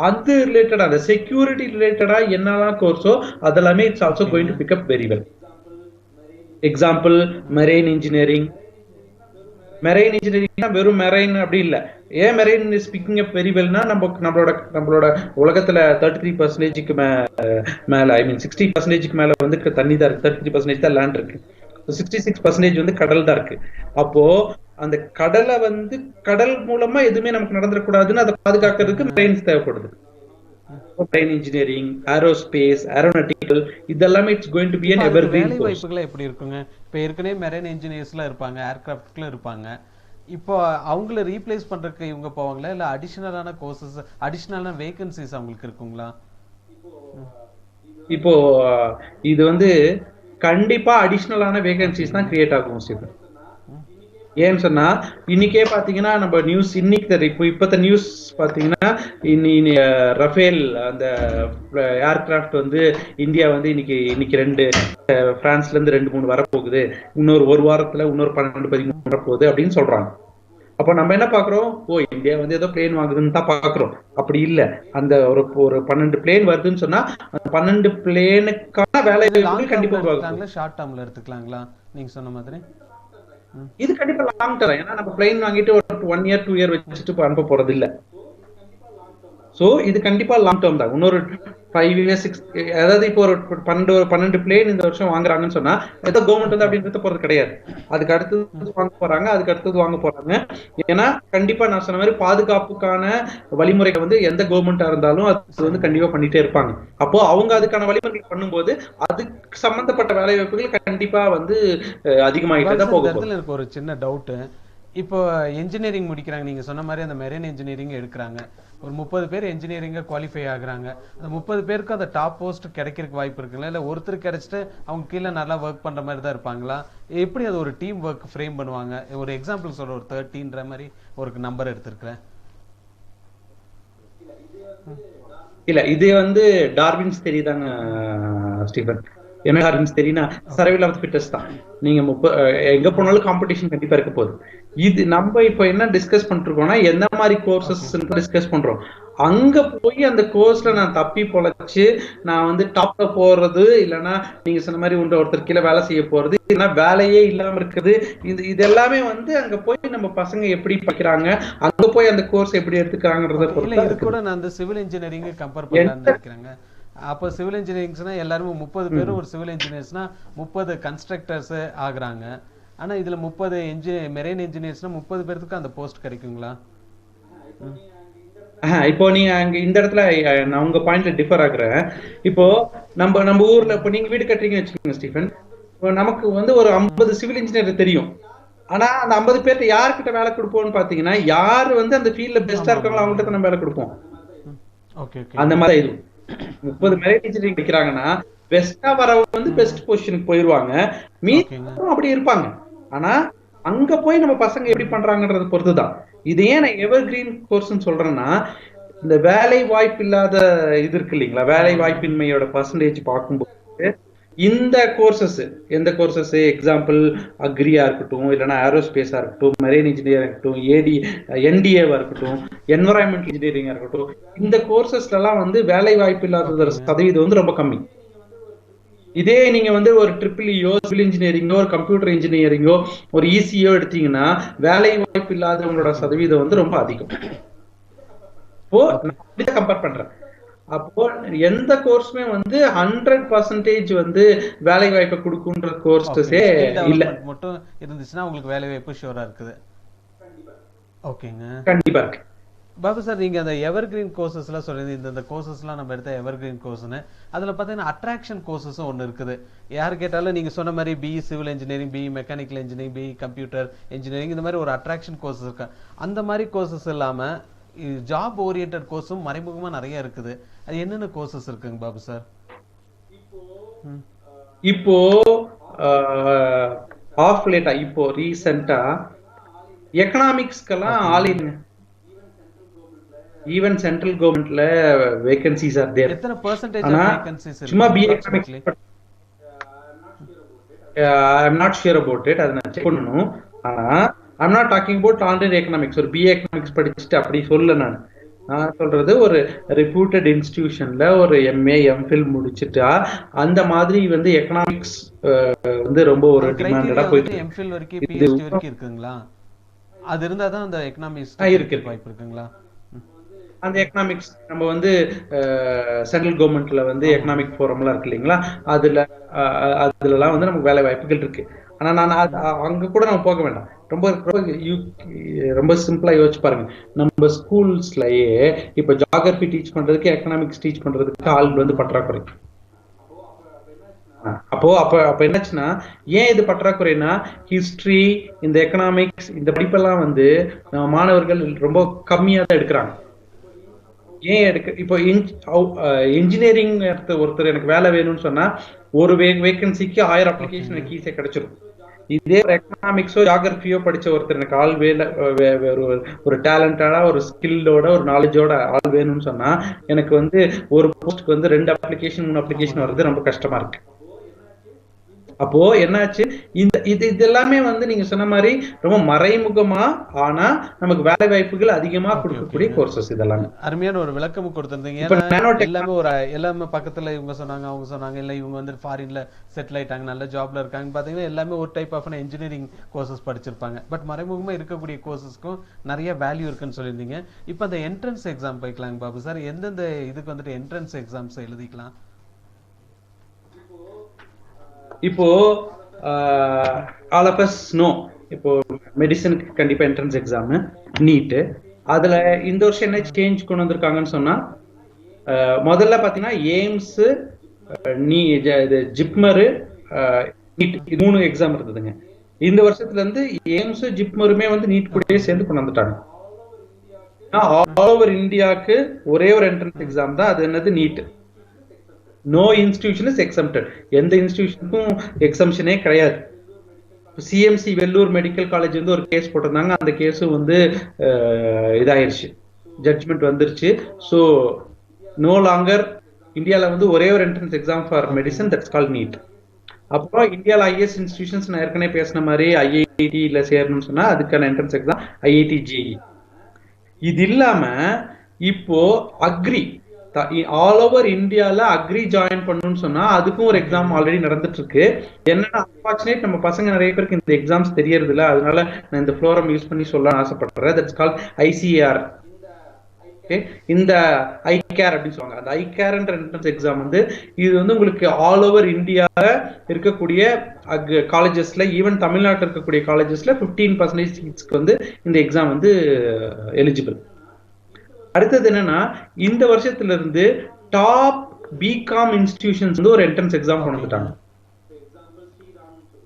அது ரிலேட்டடா அந்த செக்யூரிட்டி ரிலேட்டடா என்னெல்லாம் கோர்ஸோ அதெல்லாமே it's also going to pick up very well. Example marine engineering. Marine இன்ஜினியரிங்னா வெறும் மெரைன் அப்படி இல்லை. ஏன் marine is picking up very வெல்னா, நம்மளோட உலகத்துல 33% மேல, ஐ மீன் 60% மேல வந்து தண்ணி தான் இருக்கு, 33% தான் லேண்ட் இருக்கு, 66% வந்து கடல் தான் இருக்கு. அப்போ அந்த கடலை வந்து கடல் மூலமா எதுவுமே நமக்கு நடந்துடக்கூடாதுன்னு அதை பாதுகாக்கிறதுக்கு மெரைன்ஸ் தேவைப்படுது. மெரைன் இன்ஜினியரிங், ஏரோஸ்பேஸ், ஏரோநாட்டிக்கல், இதெல்லாமே it's going to be an evergreen course. வாய்ப்புகள் எப்படி இருக்குங்க? இப்போ ஏற்கனவே மெரைன் இன்ஜினியர்ஸ்லாம் இருப்பாங்க, ஏர்கிராஃப்ட்ல இருப்பாங்க. இப்போ அவங்கள ரீப்ளேஸ் பண்றதுக்கு இவங்க போவாங்களா, இல்ல அடிஷனலான கோர்சஸ், அடிஷனலான வேகன்சிஸ் அவங்களுக்கு இருக்குங்களா? இப்போ இது வந்து கண்டிப்பா அடிஷனலான வேகன்சிஸ் தான் கிரியேட் ஆகும் ஸ்டீஃபன். ஏன்னு சொன்னா, இன்னைக்கே பாத்தீங்கன்னா நம்ம நியூஸ் இன்னைக்கு இப்பத்த நியூஸ் பாத்தீங்கன்னா, ரஃபேல் அந்த ஏர்கிராஃப்ட் வந்து இந்தியா வந்து இன்னைக்கு 2 பிரான்ஸ்ல இருந்து 2-3 வரப்போகுது, இன்னொரு ஒரு வாரத்துல இன்னொரு 12-13 வரப்போகுது அப்படின்னு சொல்றாங்க. அப்ப நம்ம என்ன பாக்குறோம், இந்தியா வந்து ஏதோ பிளேன் வாங்குதுன்னு தான் பாக்குறோம். அப்படி இல்ல, அந்த ஒரு 12 பிளேன் வருதுன்னு சொன்னா அந்த 12 பிளேனுக்கான வேலை கண்டிப்பா எடுத்துக்கலாங்களா, ஷார்ட் டேர்ம்ல எடுத்துக்கலாங்களா நீங்க சொன்ன மாதிரி? இது கண்டிப்பா லாங் டர்ம். ஏன்னா நம்ம பிளேன் வாங்கிட்டு ஒரு 1 இயர் 2 இயர் வச்சுட்டு அனுப்ப போறது இல்ல. சோ இது கண்டிப்பா லாங் டர்ம் தான். இன்னொரு 5 இயர்ஸ் 6, அதாவது இப்போ ஒரு 12 பிளேன் இந்த வருஷம் வாங்குறாங்கன்னு சொன்னா ஏதோ கவர்மெண்ட் வந்து அப்படி நிறுத்த போறது கிடையாது. அதுக்கு அடுத்தது வாங்க போறாங்க, அதுக்கு அடுத்தது வாங்க போறாங்க. ஏன்னா கண்டிப்பா நான் சொன்ன மாதிரி பாதுகாப்புக்கான வழிமுறைகள் வந்து எந்த கவர்மெண்டா இருந்தாலும் அது வந்து கண்டிப்பா பண்ணிட்டே இருப்பாங்க. அப்போ அவங்க அதுக்கான வழிமுறைகள் பண்ணும்போது அதுக்கு சம்பந்தப்பட்ட வேலை வாய்ப்புகள் கண்டிப்பா வந்து அதிகமாகிட்டே தான் போகும். எனக்கு ஒரு சின்ன டவுட். இப்போ என்ஜினியரிங் முடிக்கிறாங்க, நீங்க சொன்ன மாதிரி அந்த மெரைன் இன்ஜினியரிங் எடுக்கிறாங்க, ஒரு 30 பேர் என்ஜினியரிங்க குவாலிஃபை ஆகுறாங்க. அந்த 30 பேருக்கு அந்த டாப் போஸ்ட் கிடைக்கிறதுக்கு வாய்ப்பு இருக்குங்களா, இல்லை ஒருத்தர் கிடைச்சிட்டு அவங்க கீழே நல்லா ஒர்க் பண்ற மாதிரி தான் இருப்பாங்களா? எப்படி அது ஒரு டீம் ஒர்க் ஃப்ரேம் பண்ணுவாங்க? ஒரு எக்ஸாம்பிள் சொல்ற, ஒரு 30ன்ற மாதிரி ஒரு நம்பர் எடுத்திருக்கிறேன். இல்ல, இது வந்து டார்வின்ஸ் தெரியுதாங்க ஸ்டீஃபன். என்ன டார்வின்ஸ் தெரியும்னா, சர்வைவல் ஆஃப் தி ஃபிட்டஸ்ட் தான். நீங்க எங்க போனாலும் காம்படிஷன் கண்டிப்பா இருக்க போகுது. இது நம்ம இப்ப என்ன டிஸ்கஸ் பண்ணிருக்கோம்னா, எந்த மாதிரி கோர்சஸ் டிஸ்கஸ் பண்றோம். அங்க போய் அந்த கோர்ஸ்ல நான் தப்பி பொழைச்சு நான் வந்து டாப்ல போறது, இல்லைன்னா நீங்க சொன்ன மாதிரி ஒருத்தர் கீழே வேலை செய்ய போறது, இல்லைன்னா வேலையே இல்லாம இருக்குது, இது எல்லாமே வந்து அங்க போய் நம்ம பசங்க எப்படி படிக்கிறாங்க, அங்க போய் அந்த கோர்ஸ் எப்படி எடுத்துக்கிறாங்கன்றத பொறுத்து. இது கூட நான் அந்த சிவில் இன்ஜினியரிங் கம்பேர் பண்ணலாம்னு நினைக்கிறேங்க. அப்போ சிவில் இன்ஜினியரிங்ஸ்னா எல்லாருமே 30 பேரும் ஒரு சிவில் இன்ஜினியர்ஸ்னா 30 கன்ஸ்ட்ரக்டர்ஸ் ஆகுறாங்க. ஆனா இதுல 30 மெரைன் இன்ஜினியர்ஸ்னா 30 பேருக்கு அந்த போஸ்ட் கிடைக்குங்களா? இப்போ நீங்க அங்க இந்த இடத்துல நான் உங்க பாயிண்ட்ல டிஃபர் ஆகுறேன். இப்போ நம்ம ஊர்ல இப்போ நீங்க வீடு கட்டுறீங்கன்னு வச்சுக்கோங்க ஸ்டீஃபன், நமக்கு வந்து ஒரு 50 சிவில் இன்ஜினியர் தெரியும். ஆனா அந்த 50 பேர்ட்ட யாருக்கிட்ட வேலை கொடுப்போம்னு பாத்தீங்கன்னா, யாரு வந்து அந்த ஃபீல்ட்ல பெஸ்டா இருக்காங்களோ அவங்ககிட்ட நம்ம வேலை கொடுப்போம். அந்த மாதிரி இது 30 மெரைன் இன்ஜினியரிங் படிக்கிறாங்கன்னா பெஸ்டா வரவங்க வந்து பெஸ்ட் பொசிஷனுக்கு போயிருவாங்க, மீதி அப்படி இருப்பாங்க. ஆனா அங்க போய் நம்ம பசங்க எப்படி பண்றாங்கன்றத பொறுத்துதான். இது ஏன் நான் எவர் கிரீன் கோர்ஸ்ன்னு சொல்றேன்னா, இந்த வேலை வாய்ப்பு இல்லாத இது இருக்கு இல்லைங்களா, வேலை வாய்ப்பின்மையோட பர்சன்டேஜ் பார்க்கும்போது இந்த கோர்சஸ் எந்த கோர்சஸ் எக்ஸாம்பிள் அக்ரியா இருக்கட்டும், இல்லைன்னா ஏரோஸ்பேஸா இருக்கட்டும், மெரைன் இன்ஜினியர் இருக்கட்டும், என்டிஏவா இருக்கட்டும், என்வரான்மெண்டல் இன்ஜினியரிங்கா இருக்கட்டும், இந்த கோர்சஸ்ல எல்லாம் வந்து வேலை வாய்ப்பு இல்லாத சதவீதம் வந்து ரொம்ப கம்மி. இதே நீங்க வந்து ஒரு ட்ரிபிள்இயோ, சிவில் இன்ஜினியரிங்கோ, ஒரு கம்ப்யூட்டர் இன்ஜினியரிங்கோ, ஒரு இசியோ எடுத்தீங்கன்னா வேலை வாய்ப்பு இல்லாதவங்களோட சதவீதம் வந்து ரொம்ப அதிகம். இப்போ நான் கம்பேர் பண்றேன். அப்போ எந்த கோர்ஸுமே வந்து 100% வந்து வேலை வாய்ப்பை கொடுக்குன்ற கோர்ஸஸே இல்ல. மட்டும் இருந்துச்சுன்னா உங்களுக்கு வேலை வாய்ப்பு ஷூரா இருக்குது. ஓகேங்க, கண்டிப்பா இருக்கு. பாபு சார், நீங்க அந்த எவர் கிரீன் கோர்சஸ்லாம் சொல்லியிருந்தீங்க. இந்த கோர்சஸ்லாம் நம்ம எடுத்த எவர் கிரீன் கோர்ஸ்னு அதுல பார்த்தீங்கன்னா அட்ராக்ஷன் கோர்சஸும் ஒன்று இருக்குது. யார் கேட்டாலும் நீங்க சொன்ன மாதிரி BE civil engineering, BE mechanical engineering, BE computer engineering, இந்த மாதிரி ஒரு அட்ராக்ஷன் கோர்சஸ் இருக்கு. அந்த மாதிரி கோர்சஸ் இல்லாம ஜாப் ஓரியன்ட் கோர்ஸும் மறைமுகமா நிறைய இருக்குது. அது என்னென்ன கோர்சஸ் இருக்குங்க பாபு சார்? இப்போ ஆஃப் லேட்டா இப்போ ரீசெண்டா எக்கனாமிக்ஸ்க்கெல்லாம் ஆள் இல்லைங்க. ஈவன் சென்ட்ரல் கவர்மெண்ட்ல வேகன்சிஸ் ஆர் தேர். எத்தனை பெர்சன்டேஜ் ஆஃப் வேகன்சிஸ் இருக்கு? சும்மா BA economics I am not sure about it. அதை நான் செக் பண்ணணும். ஆனா I am not talking about already economics. ஒரு பிஏ எக்கனாமிக்ஸ் படிச்சுட்டு அப்படி சொல்ல நான் சொல்றது ஒரு ரெப்யூட்டட் இன்ஸ்டிடியூஷன்ல ஒரு எம்ஏ எம்ஃபில் முடிச்சுட்டா அந்த மாதிரி வந்து எக்கனாமிக்ஸ் வந்து ரொம்ப ஒரு டிமாண்டடா போயிட்டு எம்ஃபில் வரைக்கும் பிஹெச்டி வரைக்கும் இருக்குங்களா? அது இருந்தா தான் அந்த எக்கனாமிக்ஸ் இருக்கு வாய்ப்பு இருக்குங்களா? அந்த எக்கனாமிக்ஸ் நம்ம வந்து சென்ட்ரல் கவர்மெண்ட்ல வந்து எக்கனாமிக் ஃபோரம்லாம் இருக்கு இல்லைங்களா, அதுலலாம் வந்து நமக்கு வேலை வாய்ப்புகள் இருக்கு. ஆனா நான் அங்க கூட நம்ம போக வேண்டாம். ரொம்ப ரொம்ப சிம்பிளா யோசிச்சு பாருங்க. நம்ம ஸ்கூல்ஸ்லயே இப்ப ஜியோகிராஃபி டீச் பண்றதுக்கு, எக்கனாமிக்ஸ் டீச் பண்றதுக்கு ஆள் வந்து பற்றாக்குறை. அப்ப என்னாச்சுன்னா, ஏன் இது பற்றாக்குறைனா ஹிஸ்டரி, இந்த எக்கனாமிக்ஸ், இந்த படிப்பெல்லாம் வந்து மாணவர்கள் ரொம்ப கம்மியா தான் எடுக்கிறாங்க. ஏன் இப்போ இன்ஜினியரிங் ஒருத்தர் எனக்கு வேலை வேணும்னு சொன்னா ஒரு வேகன்சிக்கு 1000 அப்ளிகேஷன் எனக்கு ஈஸியா கிடைச்சிடும். இதே எக்கனாமிக்ஸோ ஜியோகிராஃபியோ படிச்ச ஒருத்தர் எனக்கு ஆள் ஒரு டேலண்டடா, ஒரு ஸ்கில்லோட, ஒரு நாலேஜோட ஆள் வேணும்னு சொன்னா எனக்கு வந்து ஒரு போஸ்ட்க்கு வந்து 2 அப்ளிகேஷன் 3 அப்ளிகேஷன் வர்றது ரொம்ப கஷ்டமா இருக்கு. அப்போ என்னாச்சு, இது எல்லாமே வந்து நீங்க சொன்ன மாதிரி ரொம்ப மறைமுகமா ஆனா நமக்கு வேலை வாய்ப்புகள் அதிகமா கொடுக்கக்கூடிய கோர்சஸ். இதெல்லாம் அருமையான ஒரு விளக்கம் கொடுத்திருந்தீங்க. எல்லாமே பக்கத்துல இவங்க சொன்னாங்க, அவங்க சொன்னாங்க, இல்ல இவங்க வந்து ஃபாரின்ல செட்டில் ஆயிட்டாங்க, நல்ல ஜாப்ல இருக்காங்க. பாத்தீங்கன்னா எல்லாமே ஒரு டைப் ஆஃப் இன்ஜினியரிங் கோர்சஸ் படிச்சிருப்பாங்க. பட் மறைமுகமா இருக்கக்கூடிய கோர்சஸ்க்கும் நிறைய வேல்யூ இருக்குன்னு சொல்லியிருந்தீங்க. இப்போ அந்த என்ட்ரன்ஸ் எக்ஸாம் போய்க்கலாங்க பாபு சார். எந்தெந்த இதுக்கு வந்துட்டு என்ட்ரன்ஸ் எக்ஸாம்ஸ் எழுதிக்கலாம்? இப்போ ஆல் ஆஃப் அஸ் நோ, இப்போ மெடிசனுக்கு கண்டிப்பா என்ட்ரன்ஸ் எக்ஸாம் நீட். அதுல இந்த வருஷம் என்ன சேஞ்ச் கொண்டு வந்திருக்காங்கன்னு சொன்னா, முதல்ல பாத்தீங்கன்னா எய்ம்ஸ், ஜிப்மர், நீட், 3 எக்ஸாம் இருந்ததுங்க. இந்த வருஷத்துல இருந்து எய்ம்ஸ் ஜிப்மருமே வந்து நீட் கூடயே சேர்ந்து கொண்டு வந்துட்டாங்க. ஆல் ஓவர் இந்தியாவுக்கு ஒரே ஒரு என்ட்ரன்ஸ் எக்ஸாம் தான், அது என்னது NEET. No institution is exempted. எந்த இன்ஸ்டிடியூஷனுக்கும் எக்ஸம்ஷனே கிடையாது. சிஎம்சி வெல்லூர் மெடிக்கல் காலேஜ் வந்து ஒரு கேஸ் போட்டிருந்தாங்க. அந்த கேஸும் வந்து இதாயிருச்சு, ஜட்ஜ்மெண்ட் வந்துருச்சு. ஸோ நோ லாங்கர் இந்தியாவில் வந்து ஒரே ஒரு entrance exam for medicine, that's called NEET. அப்புறம் இந்தியாவில் ஐஎஸ் இன்ஸ்டிடியூஷன்ஸ் நான் ஏற்கனவே பேசின மாதிரி ஐஐடியில சேரணும்னு சொன்னா அதுக்கான என்ட்ரன்ஸ் எக்ஸாம் ஐஐடி ஜேஇ. இது இல்லாம இப்போ அக்ரி, ஆல் ஓவர் இந்தியால அக்ரி ஜாயின் பண்ணணும்னு சொன்னா அதுக்கும் ஒரு எக்ஸாம் ஆல்ரெடி நடந்துட்டு இருக்கு. என்னன்னா அன்பார்ச்சுனேட் நம்ம பசங்க நிறைய பேருக்கு இந்த எக்ஸாம்ஸ் தெரியறது இல்ல. அதனால நான் இந்த ஃப்ளோரம் யூஸ் பண்ணி சொல்ல ஆசைப்படுறேன். That's called ICAR. இந்த ஐகேர் அப்படின்னு சொல்லுவாங்க. அந்த ஐகேர்ன்ற என்ட்ரன்ஸ் எக்ஸாம் வந்து இது வந்து உங்களுக்கு ஆல் ஓவர் இந்தியால இருக்கக்கூடிய காலேஜஸ்ல, ஈவன் தமிழ்நாட்டில் இருக்கக்கூடிய காலேஜஸ்ல 15% சீட்ஸ்க்கு வந்து இந்த எக்ஸாம் வந்து எலிஜிபிள். அடுத்தது என்னன்னா, இந்த வருஷத்துல இருந்து டாப் பிகாம் இன்ஸ்டிடியூஷன்ஸ் வந்து ஒரு என்ட்ரன்ஸ் எக்ஸாம் கொண்டு வந்துட்டாங்க.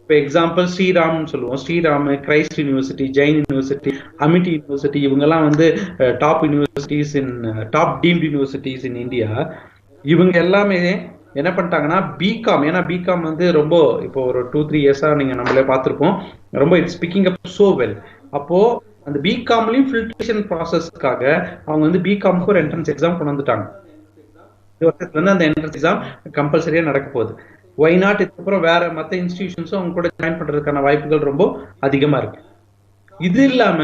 இப்போ எக்ஸாம்பிள் ஸ்ரீராம்னு சொல்லுவோம். Shriram, Christ university, Jain university, Amity university, இவங்கெல்லாம் வந்து top universities in top deemed universities in India. இவங்க எல்லாமே என்ன பண்ணிட்டாங்கன்னா பிகாம், ஏன்னா பிகாம் வந்து ரொம்ப இப்போ ஒரு 2-3 இயர்ஸா நீங்க நம்மளே பார்த்துருப்போம், ரொம்ப it's picking up so well. அப்போ அந்த பிகாம்லயும் ஃபில்ட்ரேஷன் ப்ராசஸ்க்காக அவங்க வந்து பிகாம்க்கு ஒரு என்ட்ரன்ஸ் எக்ஸாம் கொண்டு வந்துட்டாங்க. இந்த வருஷத்துல இருந்து அந்த என்ட்ரன்ஸ் எக்ஸாம் கம்பல்சரியா நடக்க போகுது. ஒய் நாட் இதுக்கப்புறம் வேற மற்ற இன்ஸ்டிடியூஷன்ஸும் அவங்க கூட ஜாயின் பண்றதுக்கான வாய்ப்புகள் ரொம்ப அதிகமா இருக்கு. இது இல்லாம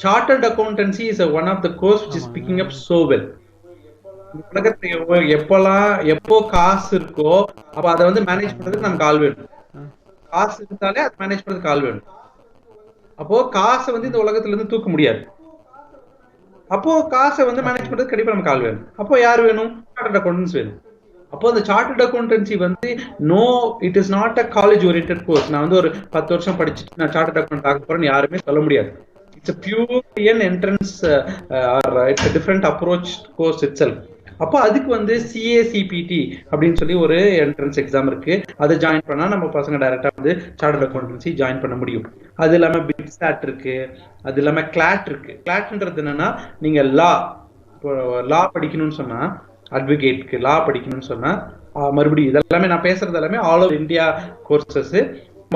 chartered accountancy is one of the course which is picking up so well. உலகத்துல எப்போ காசு இருக்கோ அப்ப அதை வந்து மேனேஜ் பண்றதுக்கு நமக்கு ஆள் வேணும். காசு இருந்தாலே அதை மேனேஜ் பண்றதுக்கு ஆள் வேணும். அப்போ காசை வந்து இந்த உலகத்துல இருந்து தூக்க முடியாது. அப்போ காசை வந்து மேனேஜ் பண்றதுக்கு கண்டிப்பா நமக்கு ஆள் வேணும். அப்போ யார் வேணும்? சார்ட்டர்ட் அக்கௌண்டன்ஸ் வேணும். அப்போ அந்த சார்ட்டர்ட் அக்கௌண்டன்சி வந்து it is not a college oriented course. நான் வந்து ஒரு 10 வருஷம் படிச்சுட்டு நான் சார்ட்டர்ட் அக்கௌண்ட் ஆக போறேன்னு யாருமே சொல்ல முடியாது. It's a purely an entrance or it's a different approach course itself. அப்போ அதுக்கு வந்து CACPT அப்படின்னு சொல்லி ஒரு என்ட்ரன்ஸ் எக்ஸாம் இருக்கு. அதை ஜாயின் பண்ணா நம்ம பசங்க டைரக்டா வந்து சார்ட்டர்ட் அக்கௌண்டன்சி ஜாயின் பண்ண முடியும். அது இல்லாம பிட்சாட் இருக்கு, அது இல்லாம கிளாட் இருக்கு. கிளாட்ன்றது என்னன்னா, நீங்க லா படிக்கணும்னு சொன்னா, அட்வொகேட்க்கு லா படிக்கணும்னு சொன்னா மறுபடியும் இதெல்லாமே நான் பேசுறது எல்லாமே all over India courses.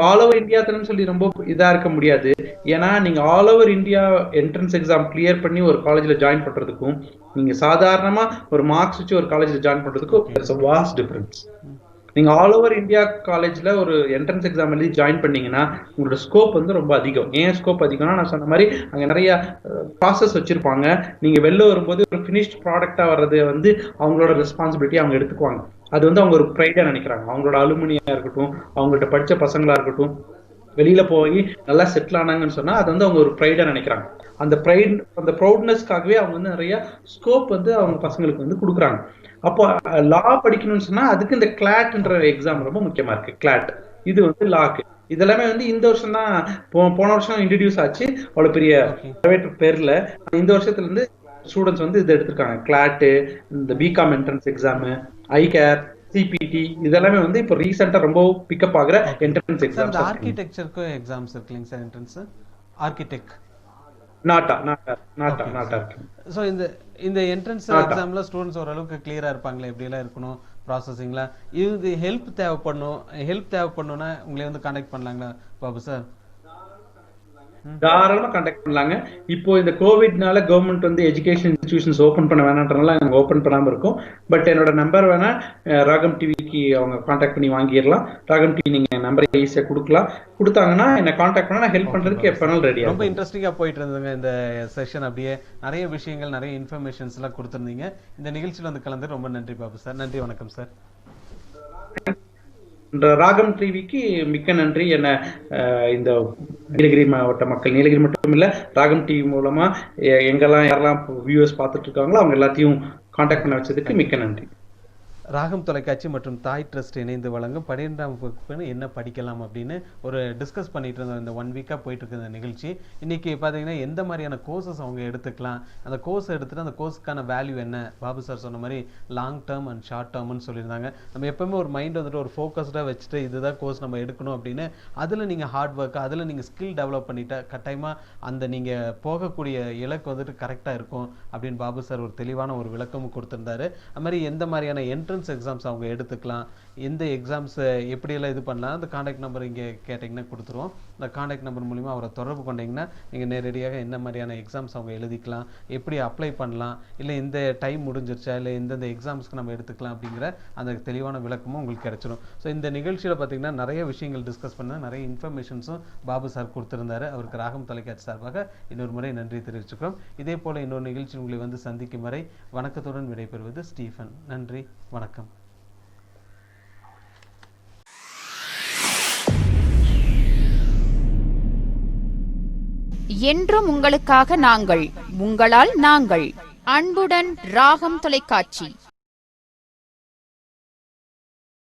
All over India சொல்லி ரொம்ப இதா இருக்க முடியாது. ஏன்னா நீங்க all over India entrance exam clear பண்ணி ஒரு காலேஜ்ல ஜாயின் பண்றதுக்கும் நீங்க சாதாரணமா ஒரு மார்க்ஸ் வச்சு ஒரு காலேஜ்ல ஜாயின் பண்றதுக்கும் வாஸ்ட் டிஃபரன்ஸ். நீங்க ஆல் ஓவர் இந்தியா காலேஜ்ல ஒரு என்ட்ரன்ஸ் எக்ஸாம் எழுதி ஜாயின் பண்ணீங்கன்னா உங்களோட ஸ்கோப் வந்து ரொம்ப அதிகம். ஏன் ஸ்கோப் அதிகம்னா, நான் சொன்ன மாதிரி அங்க நிறைய ப்ராசஸ் வச்சிருப்பாங்க. நீங்க வெளில வரும்போது ஒரு ஃபினிஷ்ட் ப்ராடக்டா வர்றது வந்து அவங்களோட ரெஸ்பான்சிபிலிட்டி அவங்க எடுத்துக்குவாங்க. அது வந்து அவங்க ஒரு ப்ரைடா நினைக்கிறாங்க. அவங்களோட அலுமினியா இருக்கட்டும், அவங்கள்ட்ட படிச்ச பசங்களா இருக்கட்டும், வெளியில போய் நல்லா செட்டில் ஆனாங்கன்னு சொன்னா அது வந்து அவங்க ஒரு ப்ரைடா நினைக்கிறாங்க. அந்த ப்ரௌட்னஸ்க்காகவே அவங்க வந்து நிறைய ஸ்கோப் வந்து அவங்க பசங்களுக்கு வந்து கொடுக்குறாங்க. அப்போ லா படிக்கணும்னு சொன்னா அதுக்கு இந்த கிளாட்ன்ற எக்ஸாம் ரொம்ப முக்கியமா இருக்கு. கிளாட் இது வந்து லாக்கு. இதெல்லாமே வந்து இந்த வருஷம் தான், போன வருஷம் இன்ட்ரடியூஸ் ஆச்சு. அவ்வளவு பெரிய பிரைவேட் பேர்ல இந்த வருஷத்துல இருந்து ஸ்டூடெண்ட்ஸ் வந்து இது எடுத்திருக்காங்க. கிளாட்டு, இந்த BCom entrance exam, ICAR, CPT, இதெல்லாமே வந்து இப்போ ரீசெண்டா ரொம்ப பிக்கப் ஆகுற என்ட்ரன்ஸ் எக்ஸாம். ஆர்கிடெக்சருக்கு எக்ஸாம்ஸ் இருக்குங்க sir, entrance architect NATA. So இந்த என்ட்ரன்ஸ் எக்ஸாம்ல ஸ்டூடெண்ட்ஸ் ஓரளவுக்கு கிளியரா இருப்பாங்களே, எப்படி எல்லாம் இருக்கணும் ப்ராசஸிங்ல, இது ஹெல்ப் தேவைப்படணும்னா உங்களை வந்து கான்டாக்ட் பண்ணலாங்களா பாபு சார்? தாராளமா கான்டாக்ட் பண்ணலாங்க. இப்போ இந்த கோவிட்னால கவர்மெண்ட் வந்து எஜுகேஷன் இன்ஸ்டிடியூஷன்ஸ் ஓபன் பண்ண வேணான்றனால நாங்க ஓபன் பண்ணாம இருக்கோம். பட் என்னோட நம்பர் வேணா ராகம் டிவிக்கு அவங்க கான்டாக்ட் பண்ணி வாங்கிடலாம். ராகம் டிவி நீங்க நம்பர் ஈஸியா கொடுத்தாங்கன்னா என்ன கான்டாக்ட் பண்ணா நான் ஹெல்ப் பண்றதுக்கு எப்பனாலும் ரெடியா. ரொம்ப இன்ட்ரெஸ்டிங்கா போயிட்டு இருந்ததுங்க இந்த செஷன். அப்படியே நிறைய விஷயங்கள், நிறைய இன்ஃபர்மேஷன்ஸ் எல்லாம் கொடுத்துருந்தீங்க. இந்த நிகழ்ச்சியில் வந்து கலந்து ரொம்ப நன்றி பாபு சார். நன்றி, வணக்கம் சார். ராகம் டிவிக்கு மிக்க நன்றி. என்ன இந்த நீலகிரி மாவட்ட மக்கள், நீலகிரி மட்டும் இல்ல, ராகம் டிவி மூலமா எங்கெல்லாம் யாரெல்லாம் வியூவர்ஸ் பார்த்துட்டு இருக்காங்களோ அவங்க எல்லாத்தையும் கான்டாக்ட் பண்ண வச்சதுக்கு மிக்க நன்றி. ராகம் தொலைக்காட்சி மற்றும் தாய் ட்ரஸ்ட் இணைந்து வழங்கும் 12ஆம் வகுப்புன்னு என்ன படிக்கலாம் அப்படின்னு ஒரு டிஸ்கஸ் பண்ணிட்டு இருந்தோம். இந்த 1 வீக்காக போயிட்டு இருக்க இந்த நிகழ்ச்சி. இன்னைக்கு பார்த்தீங்கன்னா எந்த மாதிரியான கோர்சஸ் அவங்க எடுத்துக்கலாம், அந்த கோர்ஸ் எடுத்துட்டு அந்த கோர்ஸுக்கான வேல்யூ என்ன, பாபு சார் சொன்ன மாதிரி லாங் டேர்ம் அண்ட் ஷார்ட் டேர்ம்னு சொல்லியிருந்தாங்க. நம்ம எப்பவுமே ஒரு மைண்ட் வந்துட்டு ஒரு ஃபோக்கஸ்டாக வச்சுட்டு இதுதான் கோர்ஸ் நம்ம எடுக்கணும் அப்படின்னு, அதில் நீங்கள் ஹார்ட் ஒர்க், அதில் நீங்கள் ஸ்கில் டெவலப் பண்ணிட்டா கட்டாயமாக அந்த நீங்கள் போகக்கூடிய இலக்கு வந்துட்டு கரெக்டாக இருக்கும் அப்படின்னு பாபு சார் ஒரு தெளிவான ஒரு விளக்கமும் கொடுத்துருந்தாரு. அது மாதிரி எந்த மாதிரியான என்ட்ரன்ஸ் எக்ஸாம்ஸ் அவங்க எடுத்துக்கலாம், எந்த எக்ஸாம்ஸ் எப்படியெல்லாம் இது பண்ணலாம், அந்த கான்டாக்ட் நம்பர் இங்கே கேட்டிங்கன்னா கொடுத்துருவோம். அந்த கான்டாக்ட் நம்பர் மூலிமா அவரை தொடர்பு கொண்டீங்கன்னா நீங்கள் நேரடியாக என்ன மாதிரியான எக்ஸாம்ஸ் அவங்க எழுதிக்கலாம், எப்படி அப்ளை பண்ணலாம், இல்லை இந்த டைம் முடிஞ்சிருச்சா, இல்லை எந்தெந்த எக்ஸாம்ஸ்க்கு நம்ம எடுத்துக்கலாம் அப்படிங்கிற அந்த தெளிவான விளக்கமும் உங்களுக்கு கிடைச்சிடும். ஸோ இந்த நிகழ்ச்சியில் பார்த்தீங்கன்னா நிறைய விஷயங்கள் டிஸ்கஸ் பண்ண, நிறைய இன்ஃபர்மேஷன்ஸும் பாபு சார் கொடுத்துருந்தாரு. அவருக்கு ராகம் தொலைக்காட்சி சார்பாக இன்னொரு முறை நன்றி தெரிவிச்சுக்கிறோம். இதே போல் இன்னொரு நிகழ்ச்சி உங்களை வந்து சந்திக்கும் வரை வணக்கத்துடன் விடைபெறுவது ஸ்டீஃபன். நன்றி, வணக்கம். என்றும் உங்களுக்காக நாங்கள், உங்களால் நாங்கள். அன்புடன் ராகம் தொலைக்காட்சி.